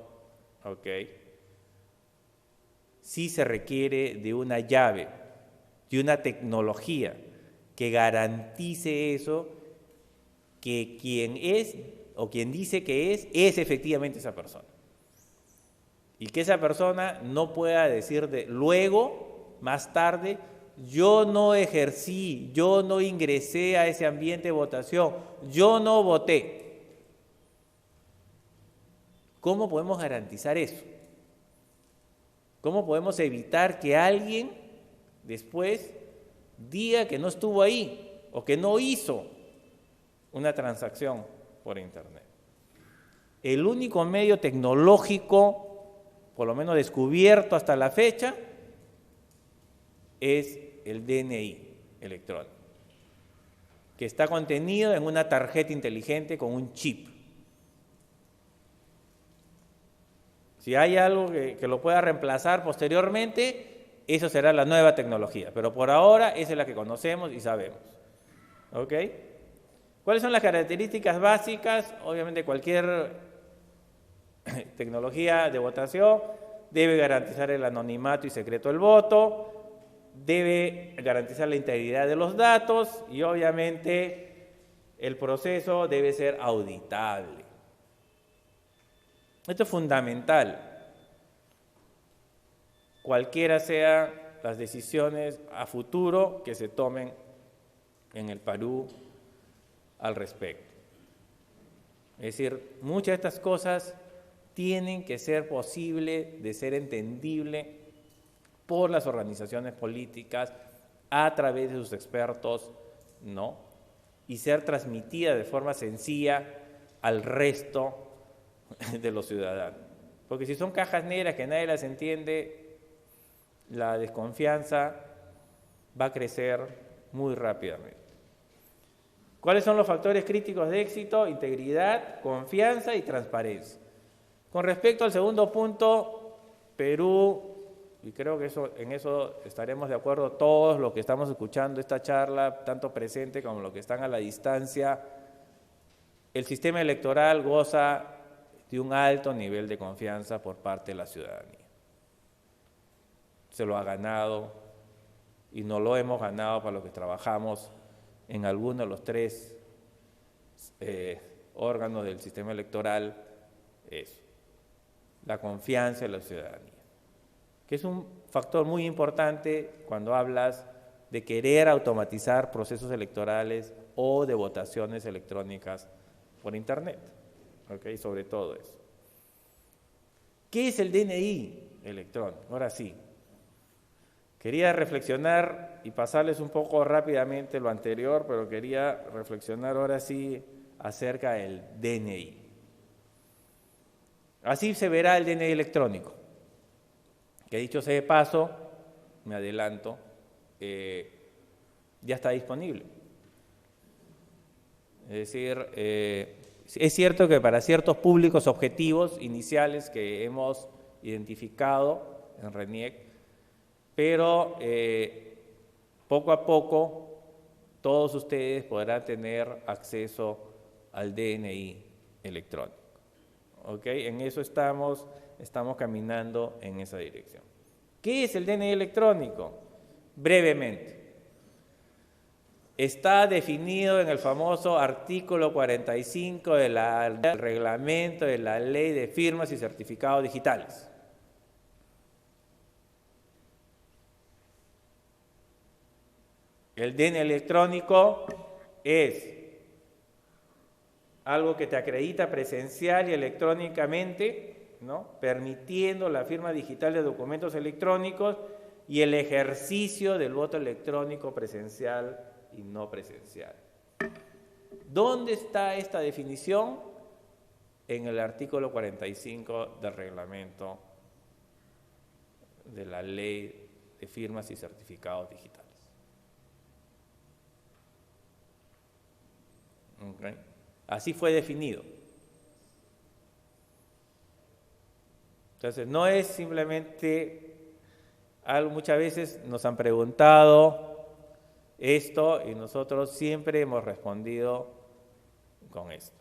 ¿ok? Sí se requiere de una llave, de una tecnología que garantice eso, que quien es o quien dice que es efectivamente esa persona. Y que esa persona no pueda decir luego, más tarde, yo no ejercí, yo no ingresé a ese ambiente de votación, yo no voté. ¿Cómo podemos garantizar eso? ¿Cómo podemos evitar que alguien después diga que no estuvo ahí o que no hizo una transacción por Internet? El único medio tecnológico, por lo menos descubierto hasta la fecha, es el DNI electrónico, que está contenido en una tarjeta inteligente con un chip. Si hay algo que lo pueda reemplazar posteriormente, eso será la nueva tecnología, pero por ahora esa es la que conocemos y sabemos. ¿Ok? ¿Cuáles son las características básicas? Obviamente cualquier tecnología de votación debe garantizar el anonimato y secreto del voto, debe garantizar la integridad de los datos y obviamente el proceso debe ser auditable. Esto es fundamental. Cualquiera sean las decisiones a futuro que se tomen en el Perú al respecto. Es decir, muchas de estas cosas tienen que ser posibles de ser entendible por las organizaciones políticas a través de sus expertos, ¿no? Y ser transmitida de forma sencilla al resto de los ciudadanos. Porque si son cajas negras que nadie las entiende, la desconfianza va a crecer muy rápidamente. ¿Cuáles son los factores críticos de éxito? Integridad, confianza y transparencia. Con respecto al segundo punto, Perú, y creo que en eso estaremos de acuerdo todos los que estamos escuchando esta charla, tanto presente como los que están a la distancia, el sistema electoral goza de un alto nivel de confianza por parte de la ciudadanía. Se lo ha ganado y no lo hemos ganado para los que trabajamos en alguno de los tres órganos del sistema electoral, es la confianza de la ciudadanía, que es un factor muy importante cuando hablas de querer automatizar procesos electorales o de votaciones electrónicas por Internet, ¿okay? Sobre todo eso. ¿Qué es el DNI electrónico? Ahora sí. Quería reflexionar y pasarles un poco rápidamente lo anterior, pero quería reflexionar ahora sí acerca del DNI. Así se verá el DNI electrónico, que dicho sea de paso, me adelanto, ya está disponible. Es decir, es cierto que para ciertos públicos objetivos iniciales que hemos identificado en RENIEC, pero poco a poco todos ustedes podrán tener acceso al DNI electrónico. ¿Okay? En eso estamos caminando en esa dirección. ¿Qué es el DNI electrónico? Brevemente, está definido en el famoso artículo 45 del reglamento de la Ley de Firmas y Certificados Digitales. El DNI electrónico es algo que te acredita presencial y electrónicamente, ¿no? Permitiendo la firma digital de documentos electrónicos y el ejercicio del voto electrónico presencial y no presencial. ¿Dónde está esta definición? En el artículo 45 del reglamento de la Ley de Firmas y Certificados Digitales. Okay. Así fue definido. Entonces, no es simplemente algo, muchas veces nos han preguntado esto y nosotros siempre hemos respondido con esto.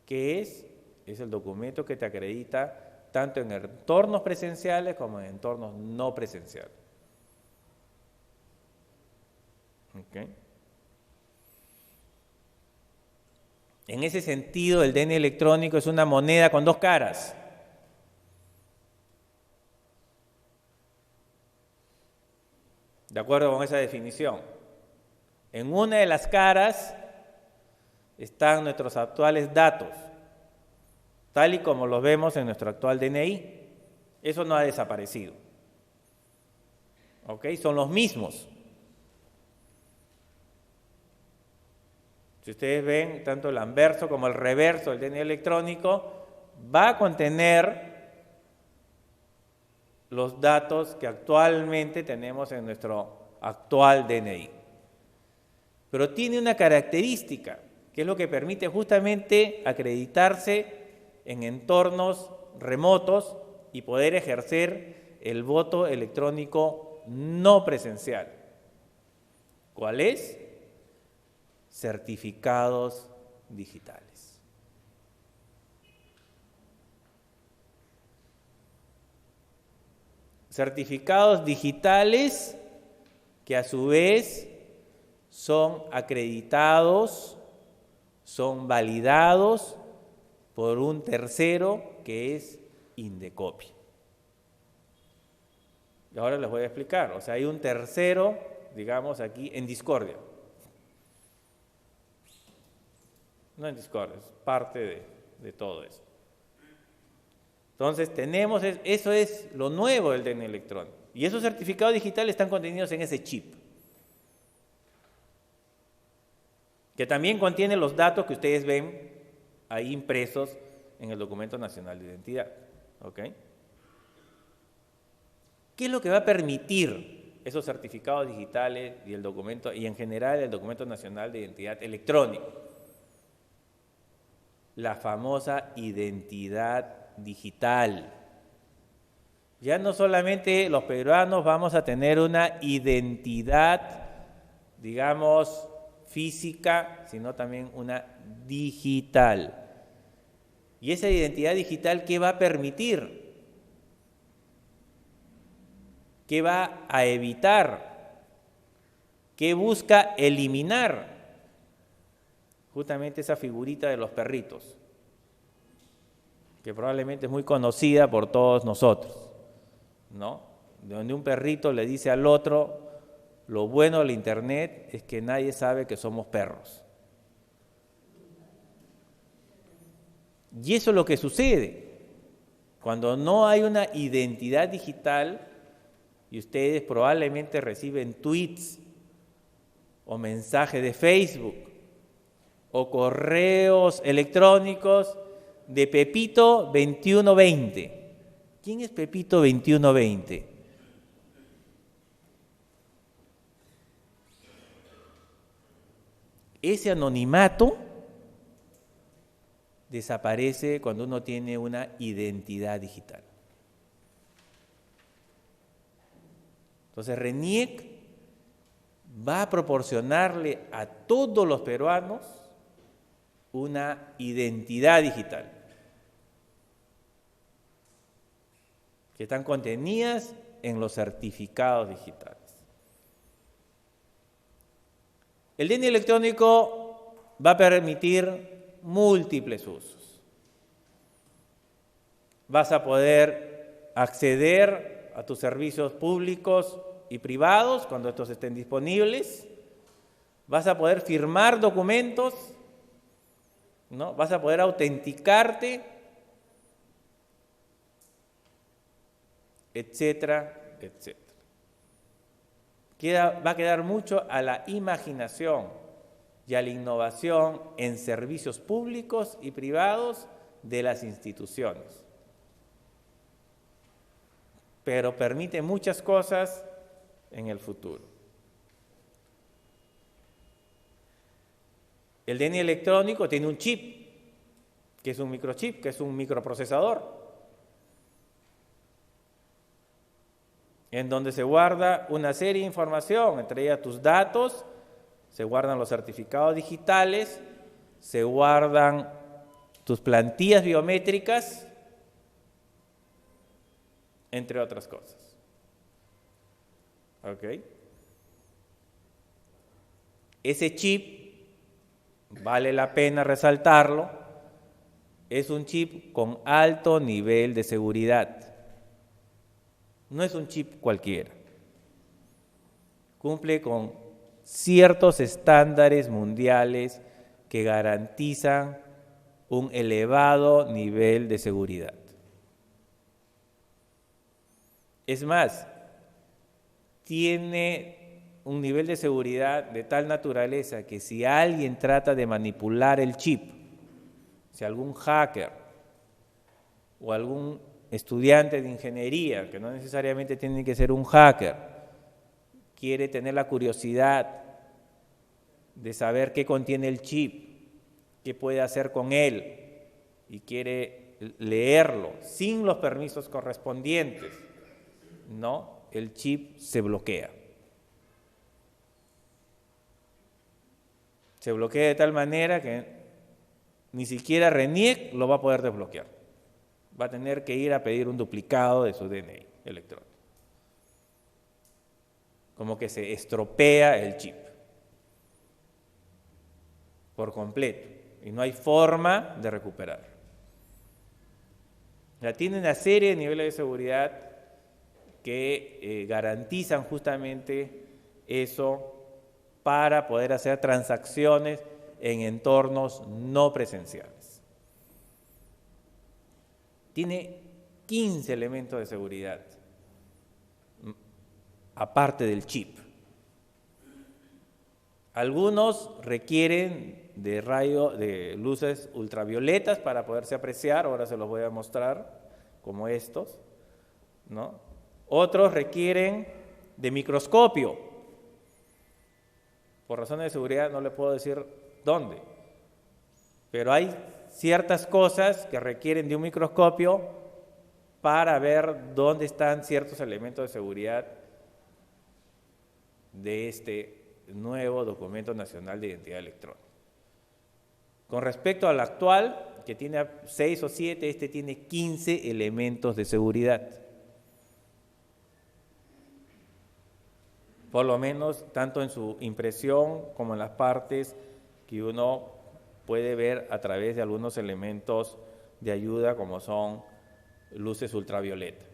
¿Qué es? Es el documento que te acredita tanto en entornos presenciales como en entornos no presenciales. ¿Okay? En ese sentido, el DNI electrónico es una moneda con dos caras. De acuerdo con esa definición. En una de las caras están nuestros actuales datos, tal y como los vemos en nuestro actual DNI. Eso no ha desaparecido. ¿Ok? Son los mismos. Si ustedes ven, tanto el anverso como el reverso del DNI electrónico va a contener los datos que actualmente tenemos en nuestro actual DNI. Pero tiene una característica, que es lo que permite justamente acreditarse en entornos remotos y poder ejercer el voto electrónico no presencial. ¿Cuál es? Certificados digitales. Certificados digitales que a su vez son acreditados, son validados por un tercero que es Indecopi. Y ahora les voy a explicar. O sea, hay un tercero, digamos aquí, en discordia. No en discordia, es parte de todo eso. Entonces, tenemos, eso es lo nuevo del DNI electrónico. Y esos certificados digitales están contenidos en ese chip, que también contiene los datos que ustedes ven ahí impresos en el Documento Nacional de Identidad. ¿Ok? ¿Qué es lo que va a permitir esos certificados digitales y el documento, y en general el documento nacional de identidad electrónico. La famosa identidad digital. Ya no solamente los peruanos vamos a tener una identidad, digamos, física, sino también una digital. Y esa identidad digital, ¿qué va a permitir? ¿Qué va a evitar? ¿Qué busca eliminar? Justamente esa figurita de los perritos, que probablemente es muy conocida por todos nosotros, ¿no? Donde un perrito le dice al otro, lo bueno del internet es que nadie sabe que somos perros. Y eso es lo que sucede cuando no hay una identidad digital y ustedes probablemente reciben tweets o mensajes de Facebook o correos electrónicos de Pepito 2120. ¿Quién es Pepito 2120? Ese anonimato desaparece cuando uno tiene una identidad digital. Entonces RENIEC va a proporcionarle a todos los peruanos una identidad digital, que están contenidas en los certificados digitales. El DNI electrónico va a permitir múltiples usos. Vas a poder acceder a tus servicios públicos y privados cuando estos estén disponibles. Vas a poder firmar documentos, ¿no? Vas a poder autenticarte, etcétera, etcétera. Va a quedar mucho a la imaginación y a la innovación en servicios públicos y privados de las instituciones. Pero permite muchas cosas en el futuro. El DNI electrónico tiene un chip, que es un microchip, que es un microprocesador, en donde se guarda una serie de información, entre ellas tus datos, se guardan los certificados digitales, se guardan tus plantillas biométricas, entre otras cosas. ¿Ok? Ese chip, vale la pena resaltarlo, es un chip con alto nivel de seguridad. No es un chip cualquiera. Cumple con ciertos estándares mundiales que garantizan un elevado nivel de seguridad. Es más, tiene un nivel de seguridad de tal naturaleza que si alguien trata de manipular el chip, si algún hacker o algún estudiante de ingeniería, que no necesariamente tiene que ser un hacker, quiere tener la curiosidad de saber qué contiene el chip, qué puede hacer con él, y quiere leerlo sin los permisos correspondientes, ¿no? El chip se bloquea. Se bloquea de tal manera que ni siquiera RENIEC lo va a poder desbloquear. Va a tener que ir a pedir un duplicado de su DNI electrónico. Como que se estropea el chip por completo y no hay forma de recuperar. Ya tiene una serie de niveles de seguridad que garantizan justamente eso para poder hacer transacciones en entornos no presenciales. Tiene 15 elementos de seguridad, aparte del chip. Algunos requieren de luces ultravioletas para poderse apreciar, ahora se los voy a mostrar, como estos, ¿no? Otros requieren de microscopio. Por razones de seguridad no le puedo decir dónde, pero hay ciertas cosas que requieren de un microscopio para ver dónde están ciertos elementos de seguridad de este nuevo Documento Nacional de Identidad Electrónica. Con respecto al actual, que tiene 6 o 7, este tiene 15 elementos de seguridad. Por lo menos, tanto en su impresión como en las partes que uno puede ver a través de algunos elementos de ayuda, como son luces ultravioleta.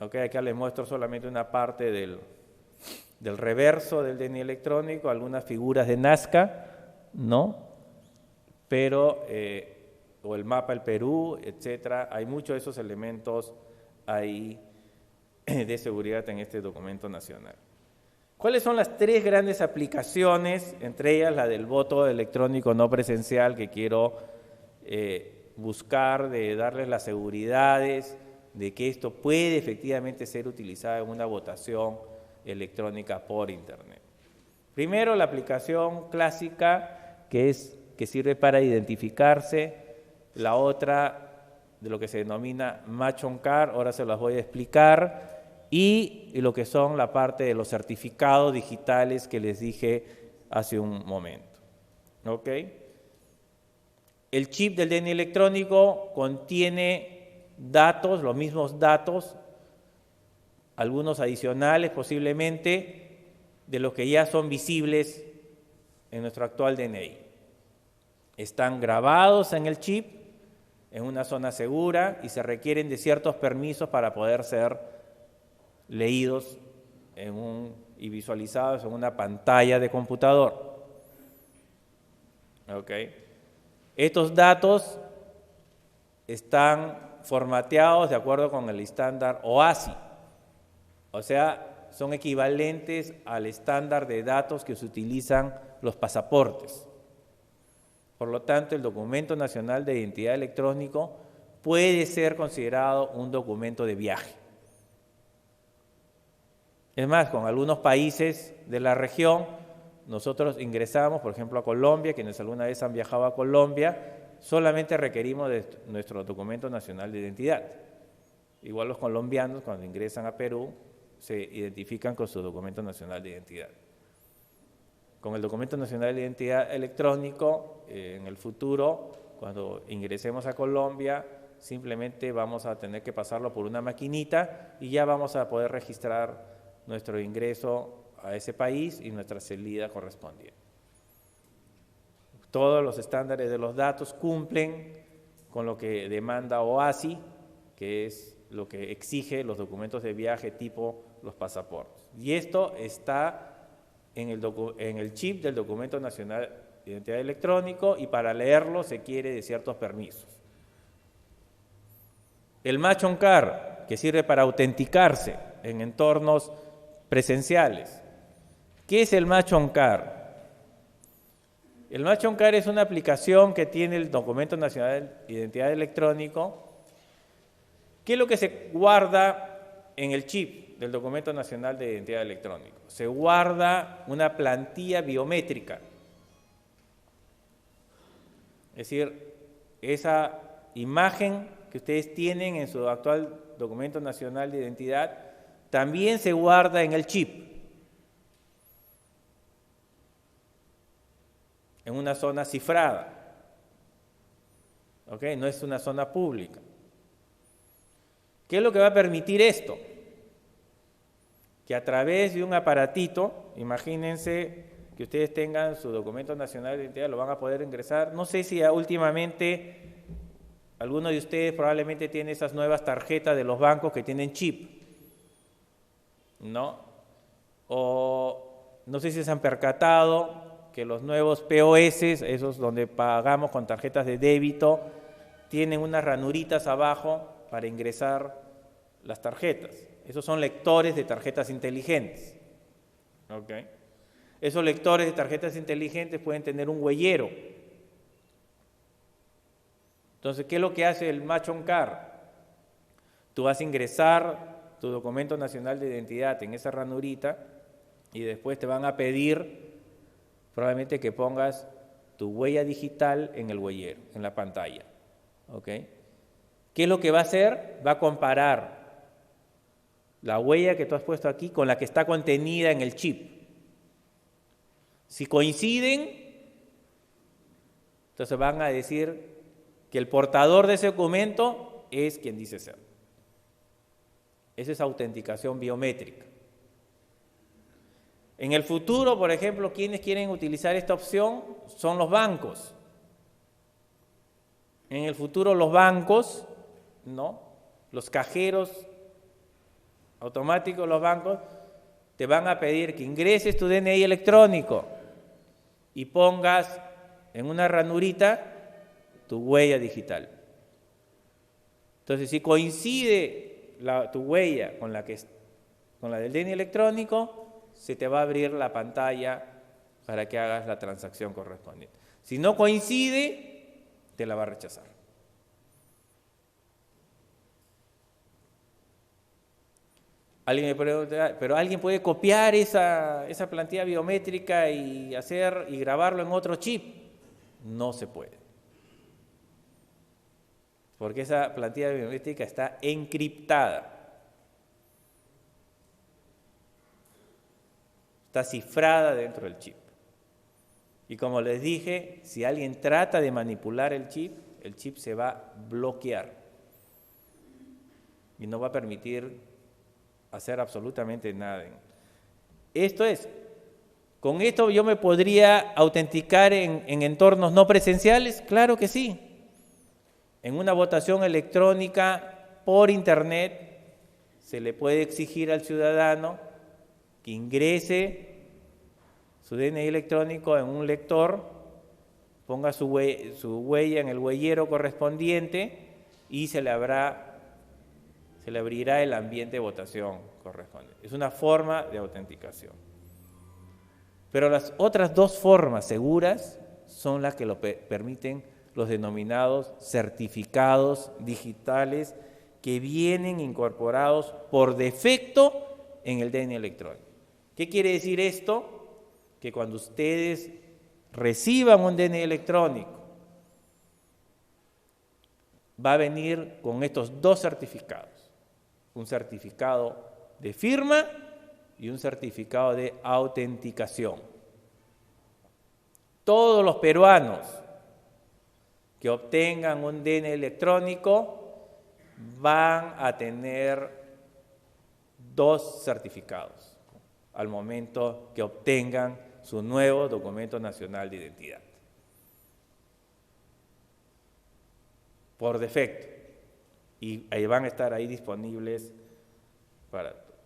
Ok, acá les muestro solamente una parte del reverso del DNI electrónico, algunas figuras de Nazca, ¿no? Pero, o el mapa del Perú, etcétera, hay muchos de esos elementos ahí de seguridad en este documento nacional. ¿Cuáles son las 3 grandes aplicaciones, entre ellas la del voto electrónico no presencial, que quiero buscar de darles las seguridades de que esto puede efectivamente ser utilizado en una votación electrónica por Internet? Primero, la aplicación clásica que sirve para identificarse, la otra de lo que se denomina Match on Card, ahora se las voy a explicar, y lo que son la parte de los certificados digitales que les dije hace un momento. ¿Ok? El chip del DNI electrónico contiene datos, los mismos datos, algunos adicionales posiblemente, de los que ya son visibles en nuestro actual DNI. Están grabados en el chip, en una zona segura, y se requieren de ciertos permisos para poder ser leídos y visualizados en una pantalla de computador. ¿Okay? Estos datos están formateados de acuerdo con el estándar OASI, o sea, son equivalentes al estándar de datos que se utilizan los pasaportes. Por lo tanto, el Documento Nacional de Identidad Electrónico puede ser considerado un documento de viaje. Es más, con algunos países de la región, nosotros ingresamos, por ejemplo, a Colombia, quienes alguna vez han viajado a Colombia, solamente requerimos de nuestro Documento Nacional de Identidad. Igual los colombianos, cuando ingresan a Perú, se identifican con su Documento Nacional de Identidad. Con el Documento Nacional de Identidad Electrónico, en el futuro, cuando ingresemos a Colombia, simplemente vamos a tener que pasarlo por una maquinita y ya vamos a poder registrar nuestro ingreso a ese país y nuestra salida correspondiente. Todos los estándares de los datos cumplen con lo que demanda OASI, que es lo que exige los documentos de viaje tipo los pasaportes. Y esto está en el chip del Documento Nacional de Identidad Electrónico, y para leerlo se quiere de ciertos permisos. El Match on Card, que sirve para autenticarse en entornos presenciales. ¿Qué es el Match on Card? El Match on Card es una aplicación que tiene el Documento Nacional de Identidad Electrónico. ¿Qué es lo que se guarda en el chip del Documento Nacional de Identidad Electrónico? Se guarda una plantilla biométrica. Es decir, esa imagen que ustedes tienen en su actual Documento Nacional de Identidad también se guarda en el chip, en una zona cifrada. ¿Ok? No es una zona pública. ¿Qué es lo que va a permitir esto? Que a través de un aparatito, imagínense que ustedes tengan su Documento Nacional de Identidad, lo van a poder ingresar. No sé si últimamente alguno de ustedes probablemente tiene esas nuevas tarjetas de los bancos que tienen chip, ¿no? O no sé si se han percatado que los nuevos POS, esos donde pagamos con tarjetas de débito, tienen unas ranuritas abajo para ingresar las tarjetas. Esos son lectores de tarjetas inteligentes. ¿Okay? Esos lectores de tarjetas inteligentes pueden tener un huellero. Entonces, ¿qué es lo que hace el Match on Card? Tú vas a ingresar tu documento nacional de identidad en esa ranurita y después te van a pedir probablemente que pongas tu huella digital en el huellero, en la pantalla. ¿Ok? ¿Qué es lo que va a hacer? Va a comparar la huella que tú has puesto aquí con la que está contenida en el chip. Si coinciden, entonces van a decir que el portador de ese documento es quien dice ser. Esa es autenticación biométrica. En el futuro, por ejemplo, quienes quieren utilizar esta opción son los bancos. En el futuro los bancos, ¿no? Los cajeros automáticos, los bancos, te van a pedir que ingreses tu DNI electrónico y pongas en una ranurita tu huella digital. Entonces, si coincide tu huella con la del DNI electrónico, se te va a abrir la pantalla para que hagas la transacción correspondiente. Si no coincide, te la va a rechazar. Alguien me pregunta, ¿pero alguien puede copiar esa plantilla biométrica y grabarlo en otro chip? No se puede. Porque esa plantilla biométrica está encriptada. Está cifrada dentro del chip. Y como les dije, si alguien trata de manipular el chip se va a bloquear. Y no va a permitir hacer absolutamente nada. ¿Con esto yo me podría autenticar en entornos no presenciales? Claro que sí. En una votación electrónica por internet se le puede exigir al ciudadano que ingrese su DNI electrónico en un lector, ponga su huella en el huellero correspondiente y se le abrirá el ambiente de votación correspondiente. Es una forma de autenticación. Pero las otras dos formas seguras son las que lo permiten los denominados certificados digitales que vienen incorporados por defecto en el DNI electrónico. ¿Qué quiere decir esto? Que cuando ustedes reciban un DNI electrónico, va a venir con estos dos certificados. Un certificado de firma y un certificado de autenticación. Todos los peruanos que obtengan un DNI electrónico van a tener dos certificados al momento que obtengan su nuevo documento nacional de identidad. Por defecto. Y ahí van a estar ahí disponibles para todos.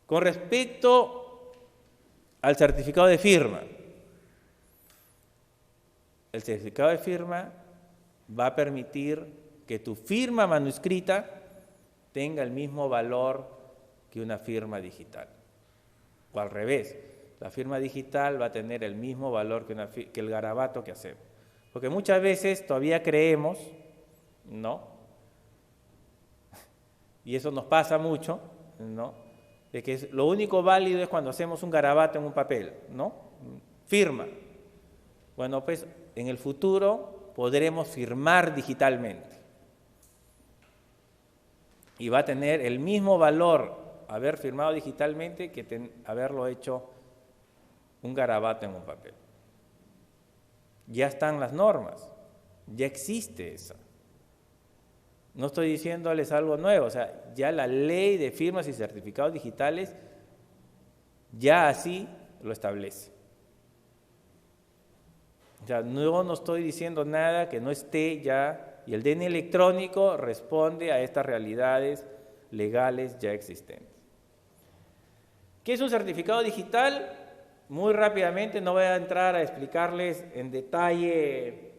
Con respecto al certificado de firma, el certificado de firma va a permitir que tu firma manuscrita tenga el mismo valor que una firma digital. O al revés, la firma digital va a tener el mismo valor que el garabato que hacemos. Porque muchas veces todavía creemos, ¿no? Y eso nos pasa mucho, ¿no? De que lo único válido es cuando hacemos un garabato en un papel, ¿no? Firma. Bueno, pues en el futuro podremos firmar digitalmente. Y va a tener el mismo valor haber firmado digitalmente que haberlo hecho un garabato en un papel. Ya están las normas, ya existe esa. No estoy diciéndoles algo nuevo, o sea, ya la ley de firmas y certificados digitales ya así lo establece. O sea, no estoy diciendo nada que no esté ya, y el DNI electrónico responde a estas realidades legales ya existentes. ¿Qué es un certificado digital? Muy rápidamente, no voy a entrar a explicarles en detalle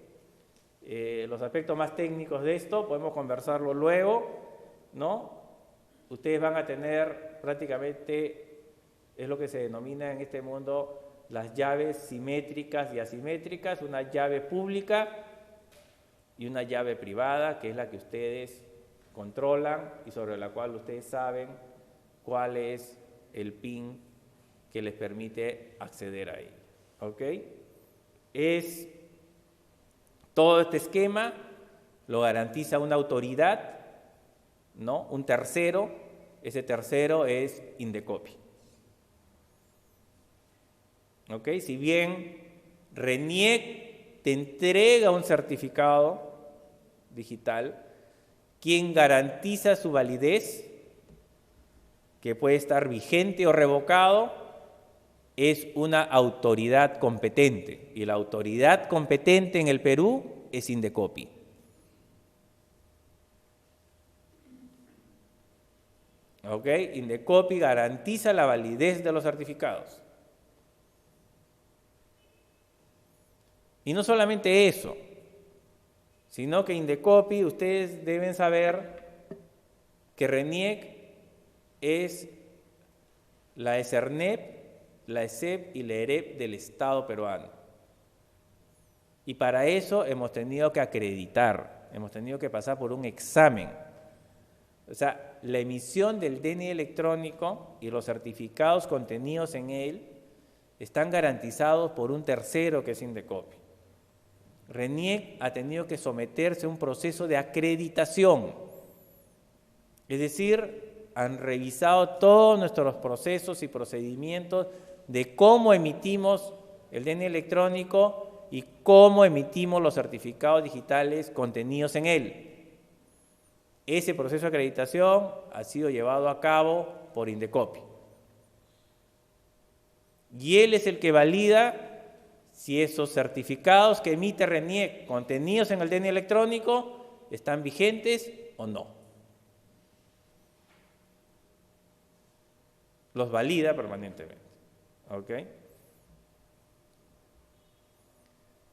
los aspectos más técnicos de esto, podemos conversarlo luego, ¿no? Ustedes van a tener prácticamente, es lo que se denomina en este mundo, las llaves simétricas y asimétricas, una llave pública y una llave privada, que es la que ustedes controlan y sobre la cual ustedes saben cuál es el PIN que les permite acceder a ella. ¿Ok? Todo este esquema lo garantiza una autoridad, ¿no? Un tercero. Ese tercero es Indecopi. ¿Ok? Si bien RENIEC te entrega un certificado digital, quien garantiza su validez, que puede estar vigente o revocado, es una autoridad competente. Y la autoridad competente en el Perú es Indecopi. ¿Ok? Indecopi garantiza la validez de los certificados. Y no solamente eso, sino que Indecopi, ustedes deben saber que RENIEC es la ESERNEP, la ESEP y la EREP del Estado peruano. Y para eso hemos tenido que acreditar, hemos tenido que pasar por un examen. O sea, la emisión del DNI electrónico y los certificados contenidos en él están garantizados por un tercero que es Indecopi. RENIEC ha tenido que someterse a un proceso de acreditación, es decir, han revisado todos nuestros procesos y procedimientos de cómo emitimos el DNI electrónico y cómo emitimos los certificados digitales contenidos en él. Ese proceso de acreditación ha sido llevado a cabo por Indecopi. Y él es el que valida si esos certificados que emite RENIEC contenidos en el DNI electrónico están vigentes o no. Los valida permanentemente. ¿Ok?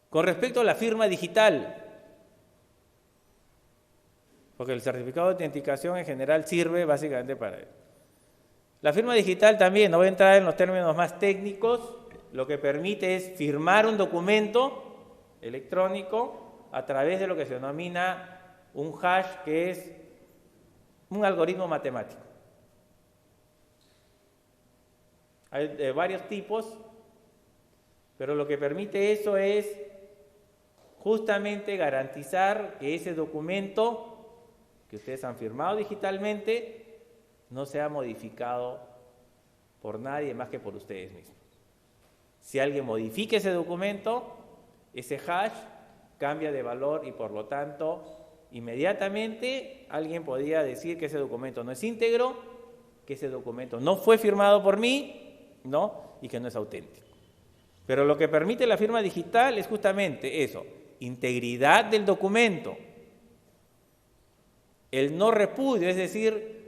Con respecto a la firma digital, porque el certificado de autenticación en general sirve básicamente para eso. La firma digital también, no voy a entrar en los términos más técnicos, lo que permite es firmar un documento electrónico a través de lo que se denomina un hash, que es un algoritmo matemático. Hay de varios tipos, pero lo que permite eso es justamente garantizar que ese documento que ustedes han firmado digitalmente no sea modificado por nadie más que por ustedes mismos. Si alguien modifica ese documento, ese hash cambia de valor y por lo tanto inmediatamente alguien podría decir que ese documento no es íntegro, que ese documento no fue firmado por mí, ¿no? Y que no es auténtico. Pero lo que permite la firma digital es justamente eso, integridad del documento, el no repudio, es decir,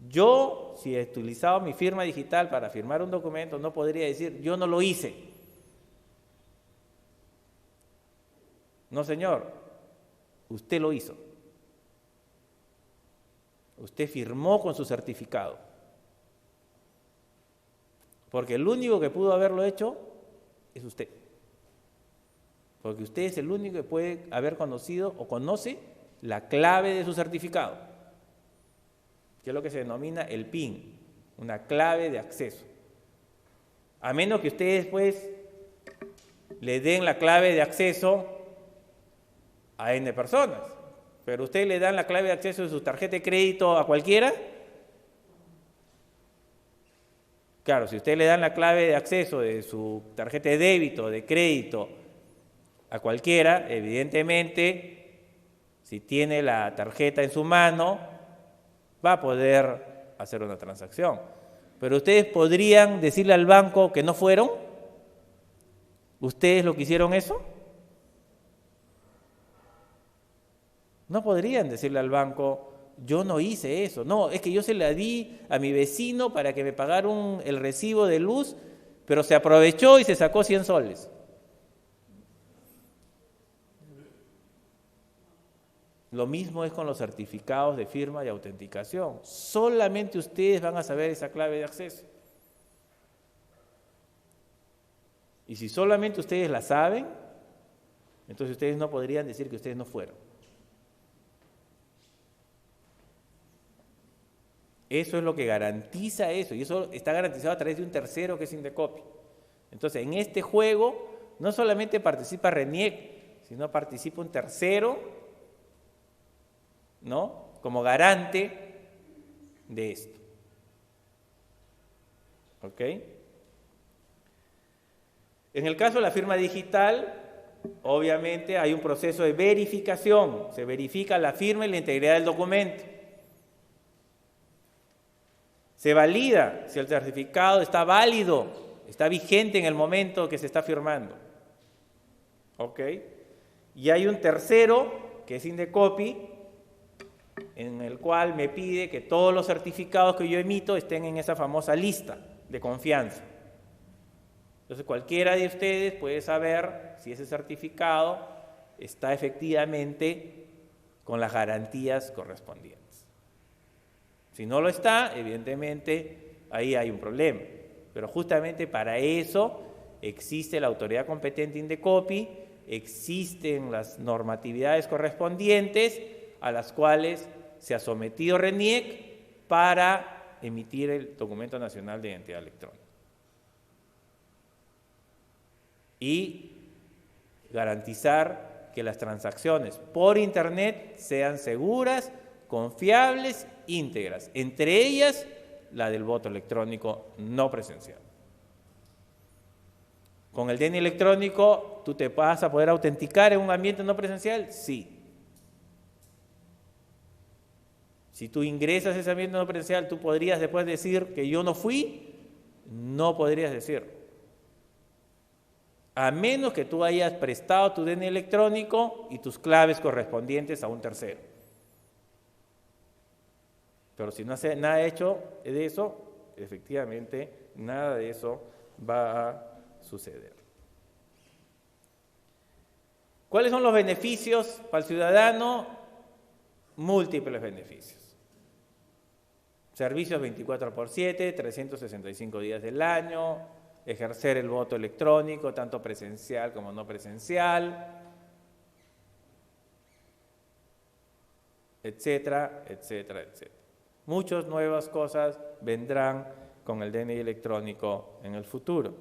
yo, si he utilizado mi firma digital para firmar un documento, no podría decir, yo no lo hice. No, señor, usted lo hizo. Usted firmó con su certificado. Porque el único que pudo haberlo hecho es usted. Porque usted es el único que puede haber conocido o conoce la clave de su certificado, que es lo que se denomina el PIN, una clave de acceso. A menos que ustedes después le den la clave de acceso a N personas, pero ustedes le dan la clave de acceso de su tarjeta de crédito a cualquiera. Claro, si ustedes le dan la clave de acceso de su tarjeta de débito, de crédito a cualquiera, evidentemente, si tiene la tarjeta en su mano, va a poder hacer una transacción. Pero ustedes podrían decirle al banco que no fueron. ¿Ustedes lo que hicieron eso? No podrían decirle al banco, yo no hice eso. No, es que yo se la di a mi vecino para que me pagara el recibo de luz, pero se aprovechó y se sacó 100 soles. Lo mismo es con los certificados de firma y autenticación. Solamente ustedes van a saber esa clave de acceso. Y si solamente ustedes la saben, entonces ustedes no podrían decir que ustedes no fueron. Eso es lo que garantiza eso, y eso está garantizado a través de un tercero que es Indecopi. Entonces, en este juego no solamente participa RENIEC, sino participa un tercero, ¿no?, como garante de esto. ¿Ok? En el caso de la firma digital, obviamente hay un proceso de verificación, se verifica la firma y la integridad del documento. Se valida si el certificado está válido, está vigente en el momento que se está firmando. ¿Ok? Y hay un tercero, que es Indecopi, en el cual me pide que todos los certificados que yo emito estén en esa famosa lista de confianza. Entonces, cualquiera de ustedes puede saber si ese certificado está efectivamente con las garantías correspondientes. Si no lo está, evidentemente, ahí hay un problema. Pero justamente para eso existe la autoridad competente Indecopi, existen las normatividades correspondientes a las cuales se ha sometido RENIEC para emitir el Documento Nacional de Identidad Electrónica. Y garantizar que las transacciones por Internet sean seguras, confiables, íntegras, entre ellas la del voto electrónico no presencial. ¿Con el DNI electrónico tú te vas a poder autenticar en un ambiente no presencial? Sí. Si tú ingresas a ese ambiente no presencial, ¿tú podrías después decir que yo no fui? No podrías decir. A menos que tú hayas prestado tu DNI electrónico y tus claves correspondientes a un tercero. Pero si no hace nada hecho de eso, efectivamente, nada de eso va a suceder. ¿Cuáles son los beneficios para el ciudadano? Múltiples beneficios. Servicios 24/7, 365 días del año, ejercer el voto electrónico, tanto presencial como no presencial, etcétera, etcétera, etcétera. Muchas nuevas cosas vendrán con el DNI electrónico en el futuro.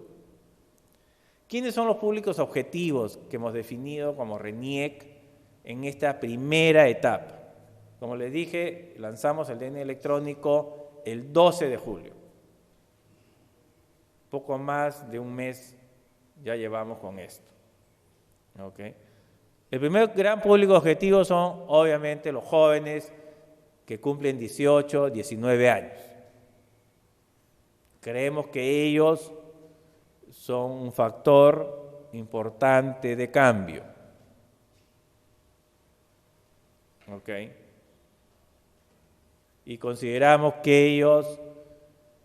¿Quiénes son los públicos objetivos que hemos definido como RENIEC en esta primera etapa? Como les dije, lanzamos el DNI electrónico el 12 de julio. Poco más de un mes ya llevamos con esto. ¿Okay? El primer gran público objetivo son, obviamente, los jóvenes que cumplen 18, 19 años. Creemos que ellos son un factor importante de cambio. ¿Ok? Y consideramos que ellos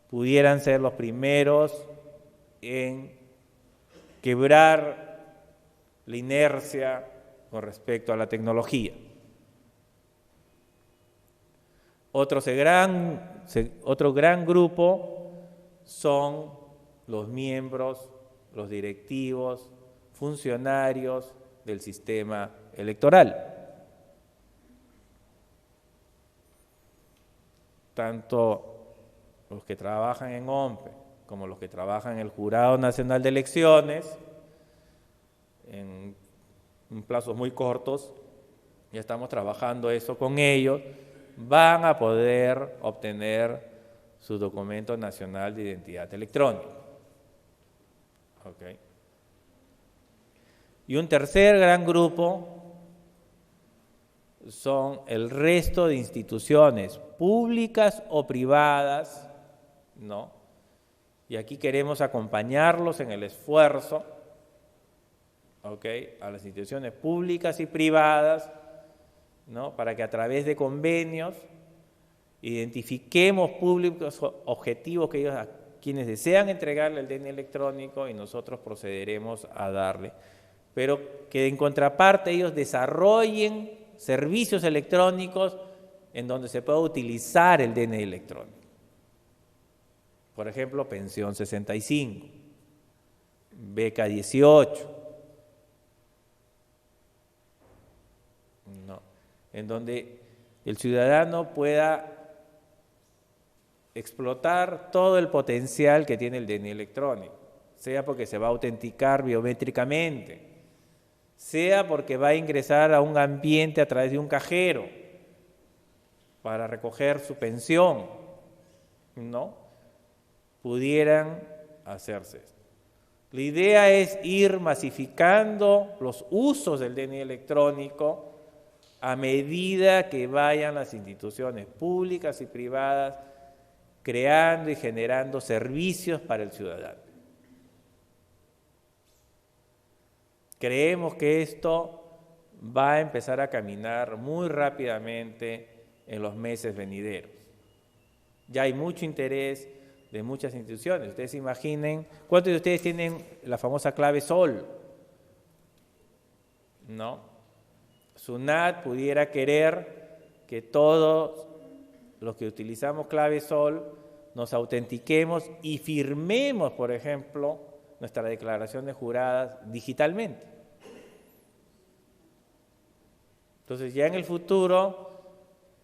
pudieran ser los primeros en quebrar la inercia con respecto a la tecnología. Otro gran grupo son los miembros, los directivos, funcionarios del sistema electoral. Tanto los que trabajan en OMPE como los que trabajan en el Jurado Nacional de Elecciones, en plazos muy cortos, ya estamos trabajando eso con ellos, van a poder obtener su documento nacional de identidad electrónica. ¿Okay? Y un tercer gran grupo son el resto de instituciones públicas o privadas, ¿no? Y aquí queremos acompañarlos en el esfuerzo, ¿ok?, a las instituciones públicas y privadas, ¿no?, para que a través de convenios identifiquemos públicos objetivos que ellos, a quienes desean entregarle el DNI electrónico, y nosotros procederemos a darle, pero que en contraparte ellos desarrollen servicios electrónicos en donde se pueda utilizar el DNI electrónico. Por ejemplo, pensión 65, beca 18, ¿no?, en donde el ciudadano pueda explotar todo el potencial que tiene el DNI electrónico, sea porque se va a autenticar biométricamente, sea porque va a ingresar a un ambiente a través de un cajero para recoger su pensión, ¿no? Pudieran hacerse esto. La idea es ir masificando los usos del DNI electrónico a medida que vayan las instituciones públicas y privadas creando y generando servicios para el ciudadano. Creemos que esto va a empezar a caminar muy rápidamente en los meses venideros. Ya hay mucho interés de muchas instituciones. Ustedes imaginen, ¿cuántos de ustedes tienen la famosa clave SOL? ¿No? SUNAT pudiera querer que todos los que utilizamos clave SOL nos autentiquemos y firmemos, por ejemplo, nuestras declaraciones juradas digitalmente. Entonces ya en el futuro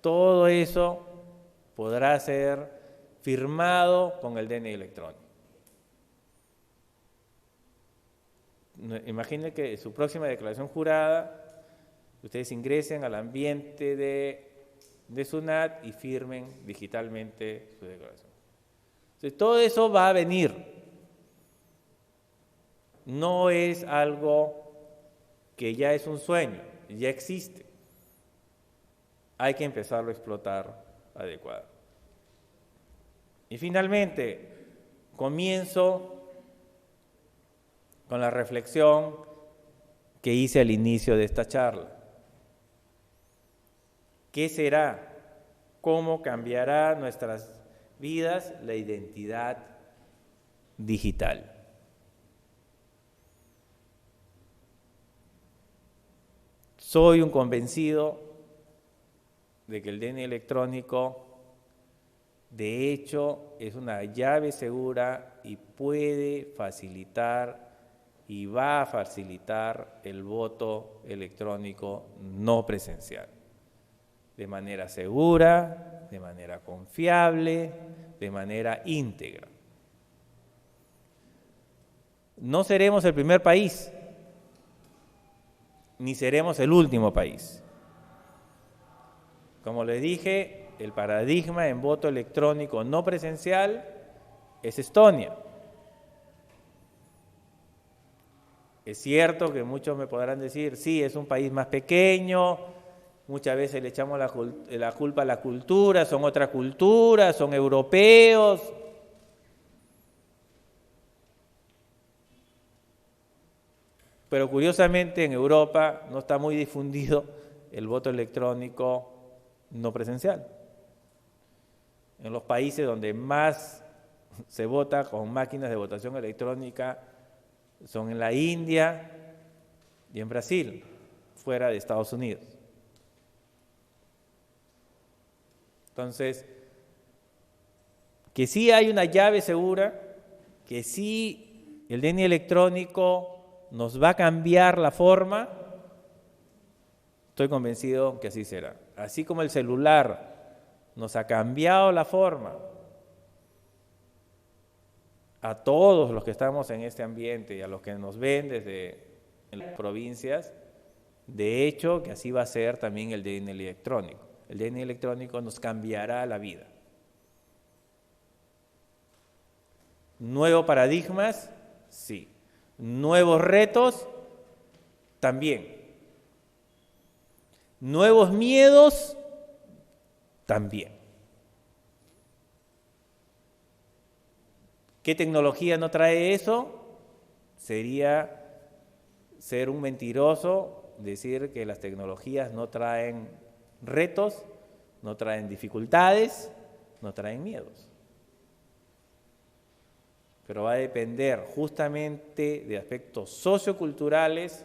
todo eso podrá ser firmado con el DNI electrónico. Imaginen que su próxima declaración jurada, ustedes ingresen al ambiente de SUNAT y firmen digitalmente su declaración. Entonces, todo eso va a venir. No es algo que ya es un sueño, ya existe. Hay que empezarlo a explotar adecuadamente. Y finalmente, comienzo con la reflexión que hice al inicio de esta charla. ¿Qué será? ¿Cómo cambiará nuestras vidas la identidad digital? Soy un convencido de que el DNI electrónico, de hecho, es una llave segura y puede facilitar y va a facilitar el voto electrónico no presencial. De manera segura, de manera confiable, de manera íntegra. No seremos el primer país, ni seremos el último país. Como les dije, el paradigma en voto electrónico no presencial es Estonia. Es cierto que muchos me podrán decir, sí, es un país más pequeño, muchas veces le echamos la culpa a la cultura, son otra cultura, son europeos. Pero curiosamente en Europa no está muy difundido el voto electrónico no presencial. En los países donde más se vota con máquinas de votación electrónica son en la India y en Brasil, fuera de Estados Unidos. Entonces, que sí hay una llave segura, que sí el DNI electrónico nos va a cambiar la forma, estoy convencido que así será. Así como el celular nos ha cambiado la forma a todos los que estamos en este ambiente y a los que nos ven desde las provincias, de hecho que así va a ser también el DNI electrónico. El DNI electrónico nos cambiará la vida. ¿Nuevos paradigmas? Sí. ¿Nuevos retos? También. ¿Nuevos miedos? También. ¿Qué tecnología no trae eso? Sería ser un mentiroso, decir que las tecnologías no traen retos, no traen dificultades, no traen miedos. Pero va a depender justamente de aspectos socioculturales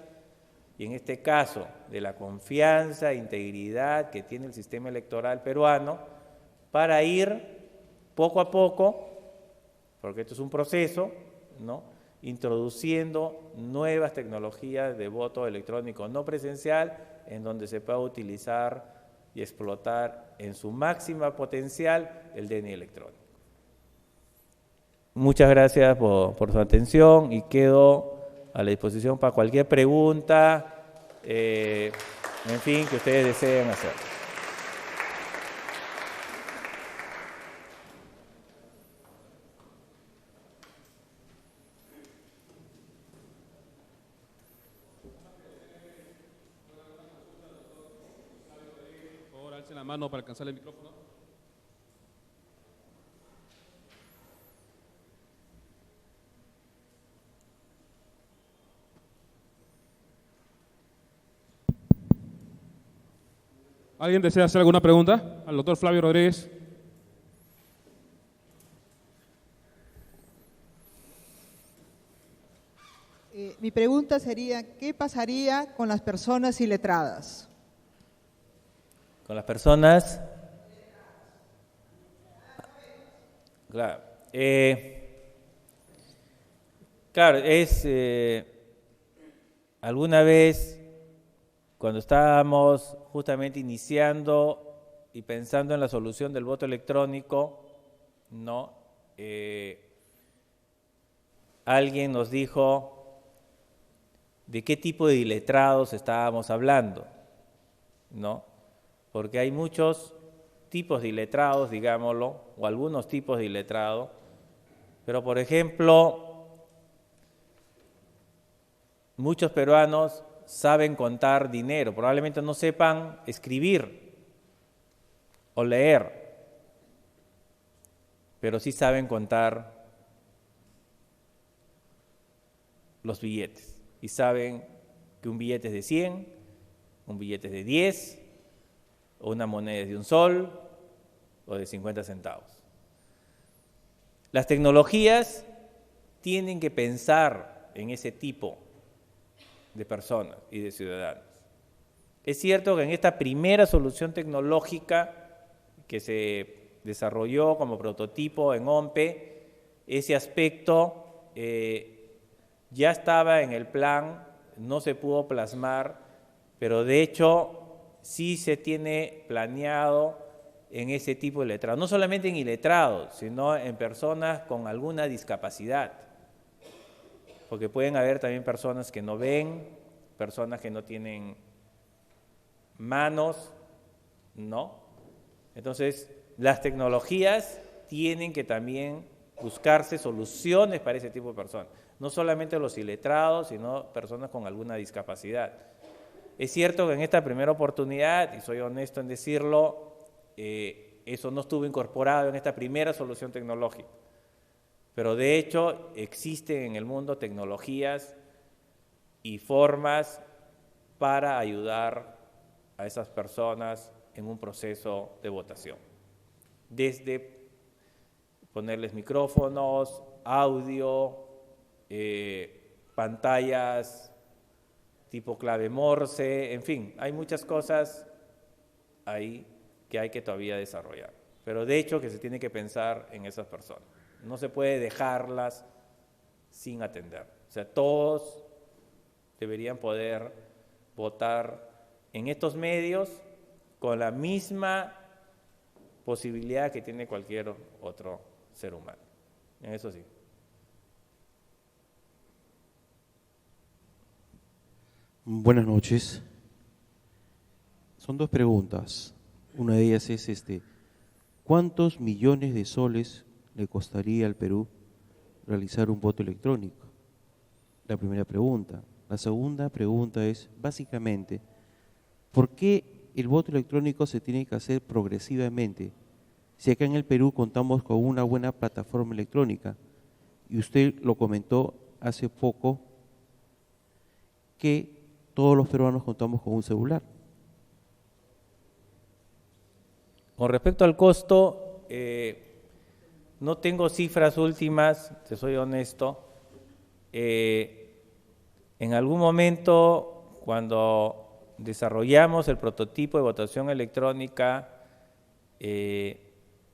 y en este caso de la confianza e integridad que tiene el sistema electoral peruano para ir poco a poco, porque esto es un proceso, ¿no?, introduciendo nuevas tecnologías de voto electrónico no presencial en donde se pueda utilizar y explotar en su máxima potencial el DNI electrónico. muchas gracias por su atención y quedo a la disposición para cualquier pregunta, en fin, que ustedes deseen hacer. Por favor, alcen la mano para alcanzar el micrófono. ¿Alguien desea hacer alguna pregunta al doctor Flavio Rodríguez? Mi pregunta sería, ¿qué pasaría con las personas iletradas? Con las personas... Claro, claro, alguna vez cuando estábamos justamente iniciando y pensando en la solución del voto electrónico, ¿no? Alguien nos dijo de qué tipo de iletrados estábamos hablando, ¿no? Porque hay muchos tipos de iletrados, digámoslo, o algunos tipos de iletrados, pero por ejemplo, muchos peruanos saben contar dinero, probablemente no sepan escribir o leer, pero sí saben contar los billetes y saben que un billete es de 100, un billete es de 10, o una moneda es de 1 sol o de 50 centavos. Las tecnologías tienen que pensar en ese tipo de personas y de ciudadanos. Es cierto que en esta primera solución tecnológica que se desarrolló como prototipo en OMPE, ese aspecto ya estaba en el plan, no se pudo plasmar, pero de hecho sí se tiene planeado en ese tipo de iletrados, no solamente en iletrados, sino en personas con alguna discapacidad, porque pueden haber también personas que no ven, personas que no tienen manos, ¿no? Entonces, las tecnologías tienen que también buscarse soluciones para ese tipo de personas, no solamente los iletrados, sino personas con alguna discapacidad. Es cierto que en esta primera oportunidad, y soy honesto en decirlo, eso no estuvo incorporado en esta primera solución tecnológica, pero de hecho existen en el mundo tecnologías y formas para ayudar a esas personas en un proceso de votación, desde ponerles micrófonos, audio, pantallas tipo clave Morse, en fin, hay muchas cosas ahí que hay que todavía desarrollar, pero de hecho que se tiene que pensar en esas personas, no se puede dejarlas sin atender, o sea, todos deberían poder votar en estos medios con la misma posibilidad que tiene cualquier otro ser humano, en eso sí. Buenas noches. Son dos preguntas. Una de ellas es ¿cuántos millones de soles le costaría al Perú realizar un voto electrónico? La primera pregunta. La segunda pregunta es, básicamente, ¿por qué el voto electrónico se tiene que hacer progresivamente? Si acá en el Perú contamos con una buena plataforma electrónica, y usted lo comentó hace poco, que todos los peruanos contamos con un celular. Con respecto al costo, no tengo cifras últimas, te soy honesto. En algún momento, cuando desarrollamos el prototipo de votación electrónica,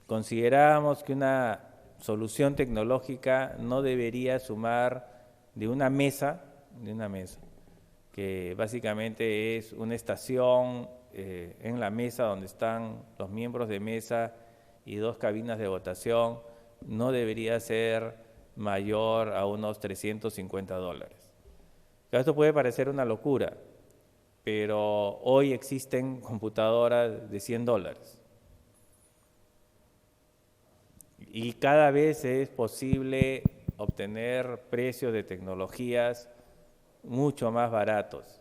considerábamos que una solución tecnológica no debería sumar de una mesa, que básicamente es una estación en la mesa donde están los miembros de mesa y 2 cabinas de votación, no debería ser mayor a unos $350. Esto puede parecer una locura, pero hoy existen computadoras de $100. Y cada vez es posible obtener precios de tecnologías mucho más baratos.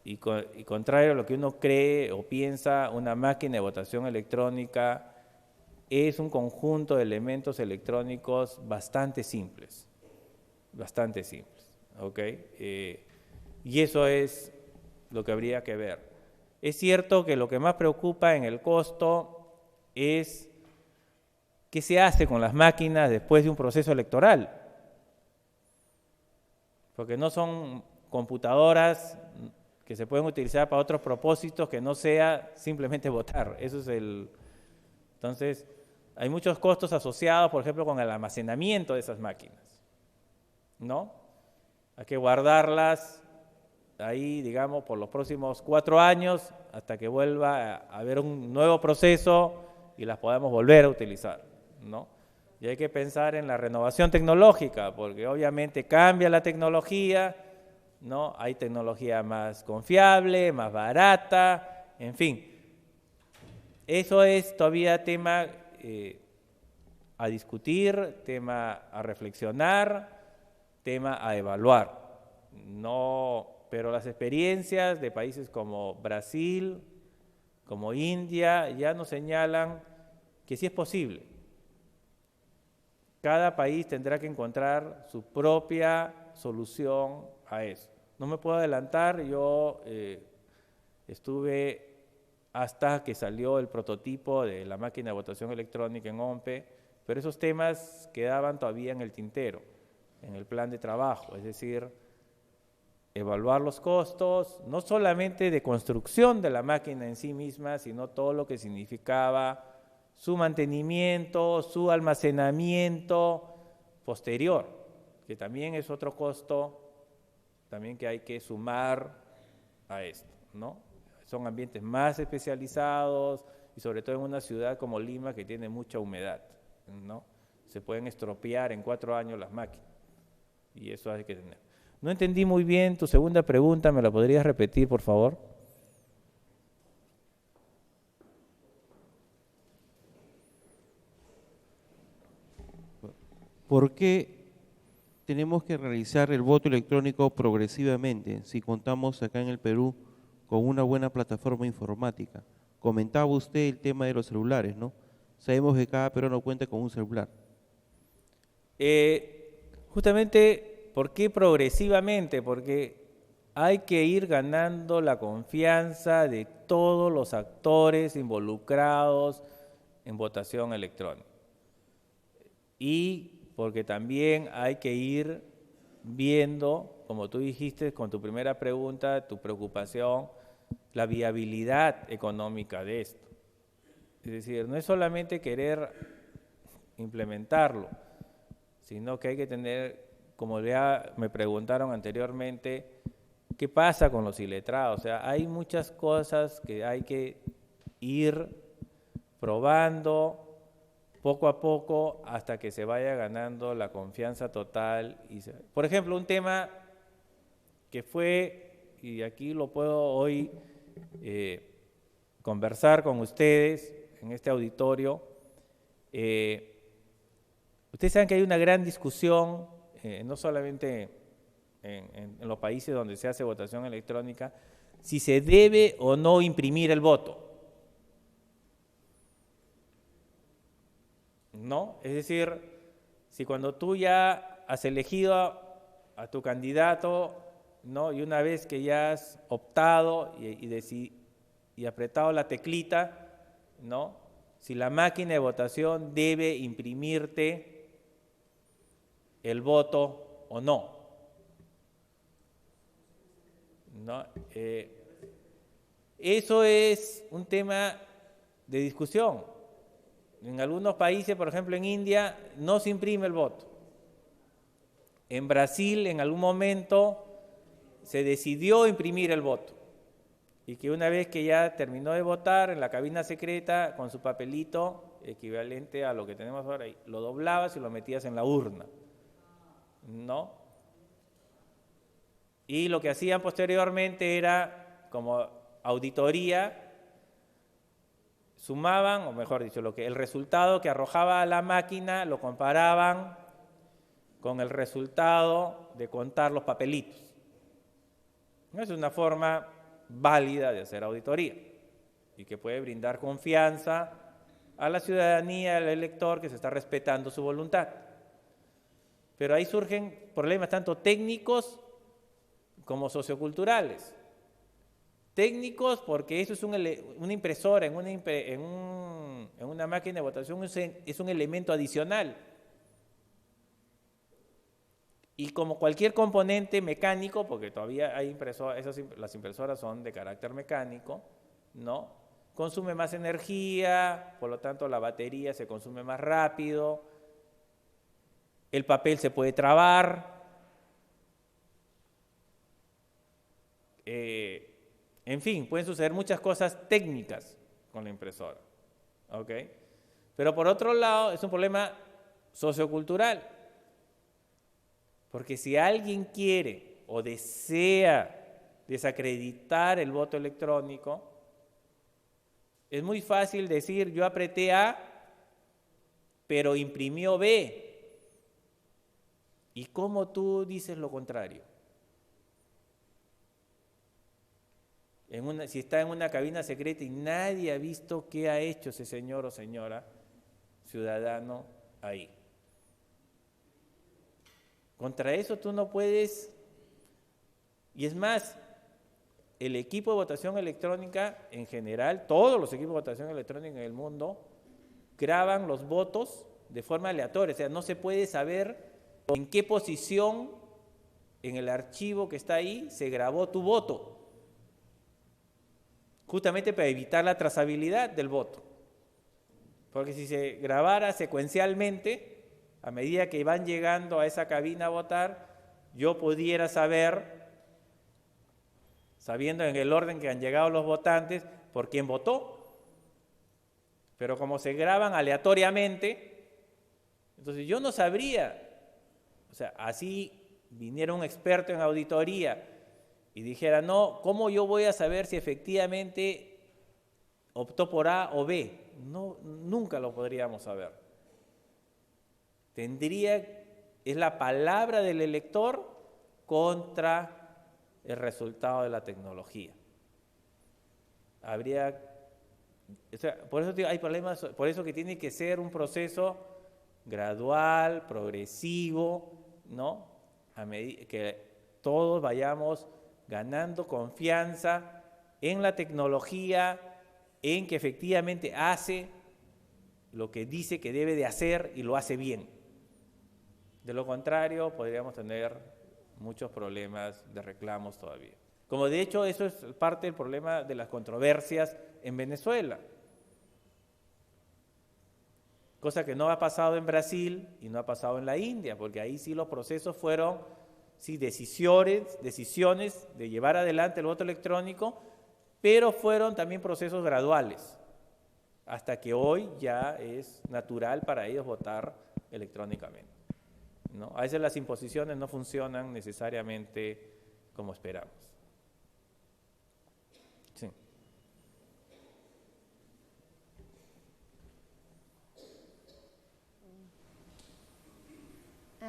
Y contrario a lo que uno cree o piensa, una máquina de votación electrónica es un conjunto de elementos electrónicos bastante simples, ¿ok? Y eso es lo que habría que ver. Es cierto que lo que más preocupa en el costo es qué se hace con las máquinas después de un proceso electoral, porque no son computadoras que se pueden utilizar para otros propósitos que no sea simplemente votar. Eso es Entonces, hay muchos costos asociados, por ejemplo, con el almacenamiento de esas máquinas, ¿no? Hay que guardarlas ahí, digamos, por los próximos 4 años hasta que vuelva a haber un nuevo proceso y las podamos volver a utilizar, ¿no? Y hay que pensar en la renovación tecnológica, porque obviamente cambia la tecnología, ¿no? Hay tecnología más confiable, más barata, en fin. Eso es todavía tema a discutir, tema a reflexionar, tema a evaluar. No, pero las experiencias de países como Brasil, como India, ya nos señalan que sí es posible. Cada país tendrá que encontrar su propia solución a eso. No me puedo adelantar, yo estuve hasta que salió el prototipo de la máquina de votación electrónica en OMPE, pero esos temas quedaban todavía en el tintero, en el plan de trabajo, es decir, evaluar los costos, no solamente de construcción de la máquina en sí misma, sino todo lo que significaba su mantenimiento, su almacenamiento posterior, que también es otro costo también que hay que sumar a esto, ¿no? Son ambientes más especializados y sobre todo en una ciudad como Lima que tiene mucha humedad, ¿no? Se pueden estropear en 4 años las máquinas y eso hay que tener. No entendí muy bien tu segunda pregunta, ¿me la podrías repetir, por favor? ¿Por qué tenemos que realizar el voto electrónico progresivamente si contamos acá en el Perú con una buena plataforma informática? Comentaba usted el tema de los celulares, ¿no? Sabemos que cada peruano cuenta con un celular. Justamente, ¿por qué progresivamente? Porque hay que ir ganando la confianza de todos los actores involucrados en votación electrónica. Y porque también hay que ir viendo, como tú dijiste con tu primera pregunta, tu preocupación, la viabilidad económica de esto. Es decir, no es solamente querer implementarlo, sino que hay que tener, como ya me preguntaron anteriormente, ¿qué pasa con los iletrados? O sea, hay muchas cosas que hay que ir probando poco a poco hasta que se vaya ganando la confianza total. Por ejemplo, un tema que fue, y aquí lo puedo hoy conversar con ustedes en este auditorio, ustedes saben que hay una gran discusión, no solamente en los países donde se hace votación electrónica, si se debe o no imprimir el voto. ¿No? Es decir, si cuando tú ya has elegido a tu candidato, ¿no? Y una vez que ya has optado y apretado la teclita, ¿no? Si la máquina de votación debe imprimirte el voto o no. ¿No? Eso es un tema de discusión. En algunos países, por ejemplo en India, no se imprime el voto. En Brasil, en algún momento, se decidió imprimir el voto. Y que una vez que ya terminó de votar en la cabina secreta, con su papelito, equivalente a lo que tenemos ahora, lo doblabas y lo metías en la urna. ¿no? Y lo que hacían posteriormente era, como auditoría, sumaban, o mejor dicho, el resultado que arrojaba la máquina lo comparaban con el resultado de contar los papelitos. Es una forma válida de hacer auditoría y que puede brindar confianza a la ciudadanía, al elector, que se está respetando su voluntad. Pero ahí surgen problemas tanto técnicos como socioculturales. Técnicos porque eso es una impresora en una máquina de votación es un elemento adicional. Y como cualquier componente mecánico, porque todavía hay las impresoras son de carácter mecánico, ¿no? Consume más energía, por lo tanto la batería se consume más rápido, el papel se puede trabar, en fin, pueden suceder muchas cosas técnicas con la impresora, ¿ok? Pero por otro lado es un problema sociocultural, porque si alguien quiere o desea desacreditar el voto electrónico, es muy fácil decir yo apreté A, pero imprimió B. ¿Y cómo tú dices lo contrario? Si está en una cabina secreta y nadie ha visto qué ha hecho ese señor o señora ciudadano ahí. Contra eso tú no puedes, y es más, el equipo de votación electrónica en general, todos los equipos de votación electrónica en el mundo, graban los votos de forma aleatoria, o sea, no se puede saber en qué posición en el archivo que está ahí se grabó tu voto, justamente para evitar la trazabilidad del voto. Porque si se grabara secuencialmente, a medida que van llegando a esa cabina a votar, yo pudiera saber, sabiendo en el orden que han llegado los votantes, por quién votó. Pero como se graban aleatoriamente, entonces yo no sabría, o sea, así viniera un experto en auditoría y dijera, no, ¿cómo yo voy a saber si efectivamente optó por A o B? No, nunca lo podríamos saber. Es la palabra del elector contra el resultado de la tecnología. Por eso hay problemas, por eso que tiene que ser un proceso gradual, progresivo, ¿no? A medida que todos vayamos ganando confianza en la tecnología, en que efectivamente hace lo que dice que debe de hacer y lo hace bien. De lo contrario, podríamos tener muchos problemas de reclamos todavía. Como de hecho eso es parte del problema de las controversias en Venezuela. Cosa que no ha pasado en Brasil y no ha pasado en la India, porque ahí sí los procesos fueron decisiones de llevar adelante el voto electrónico, pero fueron también procesos graduales, hasta que hoy ya es natural para ellos votar electrónicamente, ¿no? A veces las imposiciones no funcionan necesariamente como esperamos. Sí.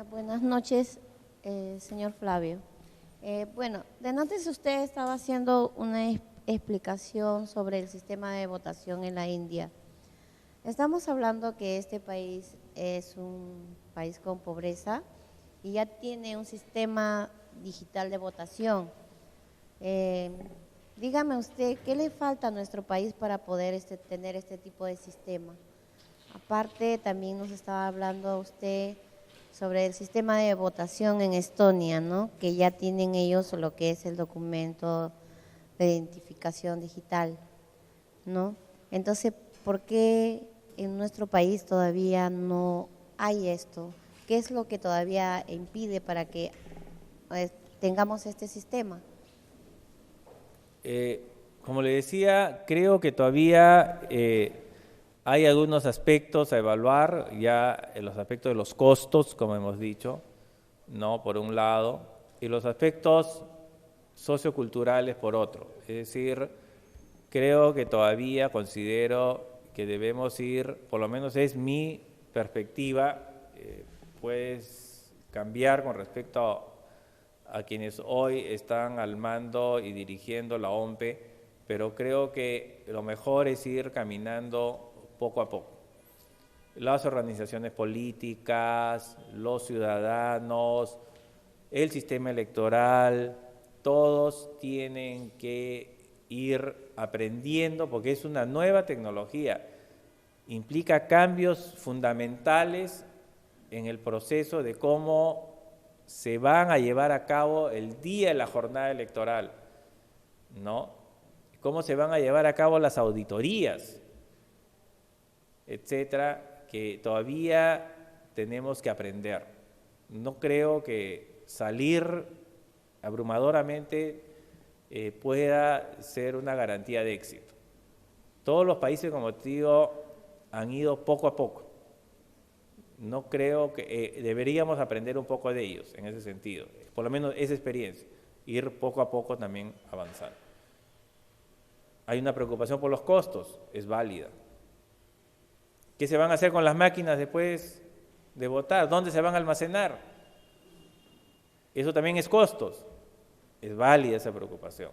Buenas noches, señor Flavio. Bueno, de antes usted estaba haciendo una explicación sobre el sistema de votación en la India. Estamos hablando que este país es un país con pobreza y ya tiene un sistema digital de votación. Dígame usted, ¿qué le falta a nuestro país para poder tener este tipo de sistema? Aparte, también nos estaba hablando usted sobre el sistema de votación en Estonia, ¿no? Que ya tienen ellos lo que es el documento de identificación digital, ¿no? Entonces, ¿por qué en nuestro país todavía no hay esto? ¿Qué es lo que todavía impide para que tengamos este sistema? Como le decía, creo que todavía hay algunos aspectos a evaluar, ya en los aspectos de los costos, como hemos dicho, ¿no? Por un lado, y los aspectos socioculturales por otro. Es decir, creo que todavía considero que debemos ir, por lo menos es mi perspectiva, pues cambiar con respecto a quienes hoy están al mando y dirigiendo la OMPE, pero creo que lo mejor es ir caminando poco a poco. Las organizaciones políticas, los ciudadanos, el sistema electoral, todos tienen que ir aprendiendo porque es una nueva tecnología. Implica cambios fundamentales en el proceso de cómo se van a llevar a cabo el día de la jornada electoral, ¿no? Cómo se van a llevar a cabo las auditorías, etcétera, que todavía tenemos que aprender. No creo que salir abrumadoramente pueda ser una garantía de éxito. Todos los países, como te digo, han ido poco a poco. No creo que deberíamos aprender un poco de ellos en ese sentido, por lo menos esa experiencia, ir poco a poco también avanzando. Hay una preocupación por los costos, es válida. ¿Qué se van a hacer con las máquinas después de votar? ¿Dónde se van a almacenar? Eso también es costos, es válida esa preocupación.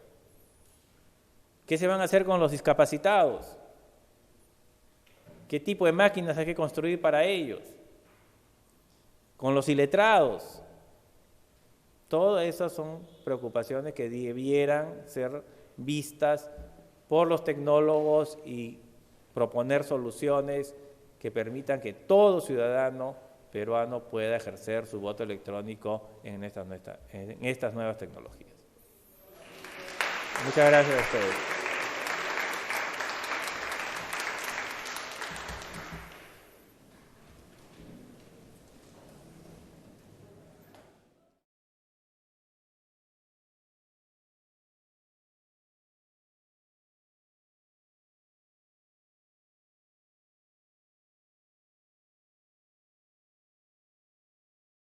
¿Qué se van a hacer con los discapacitados? ¿Qué tipo de máquinas hay que construir para ellos? Con los iletrados. Todas esas son preocupaciones que debieran ser vistas por los tecnólogos y proponer soluciones que permitan que todo ciudadano peruano pueda ejercer su voto electrónico en estas nuevas tecnologías. Muchas gracias a ustedes.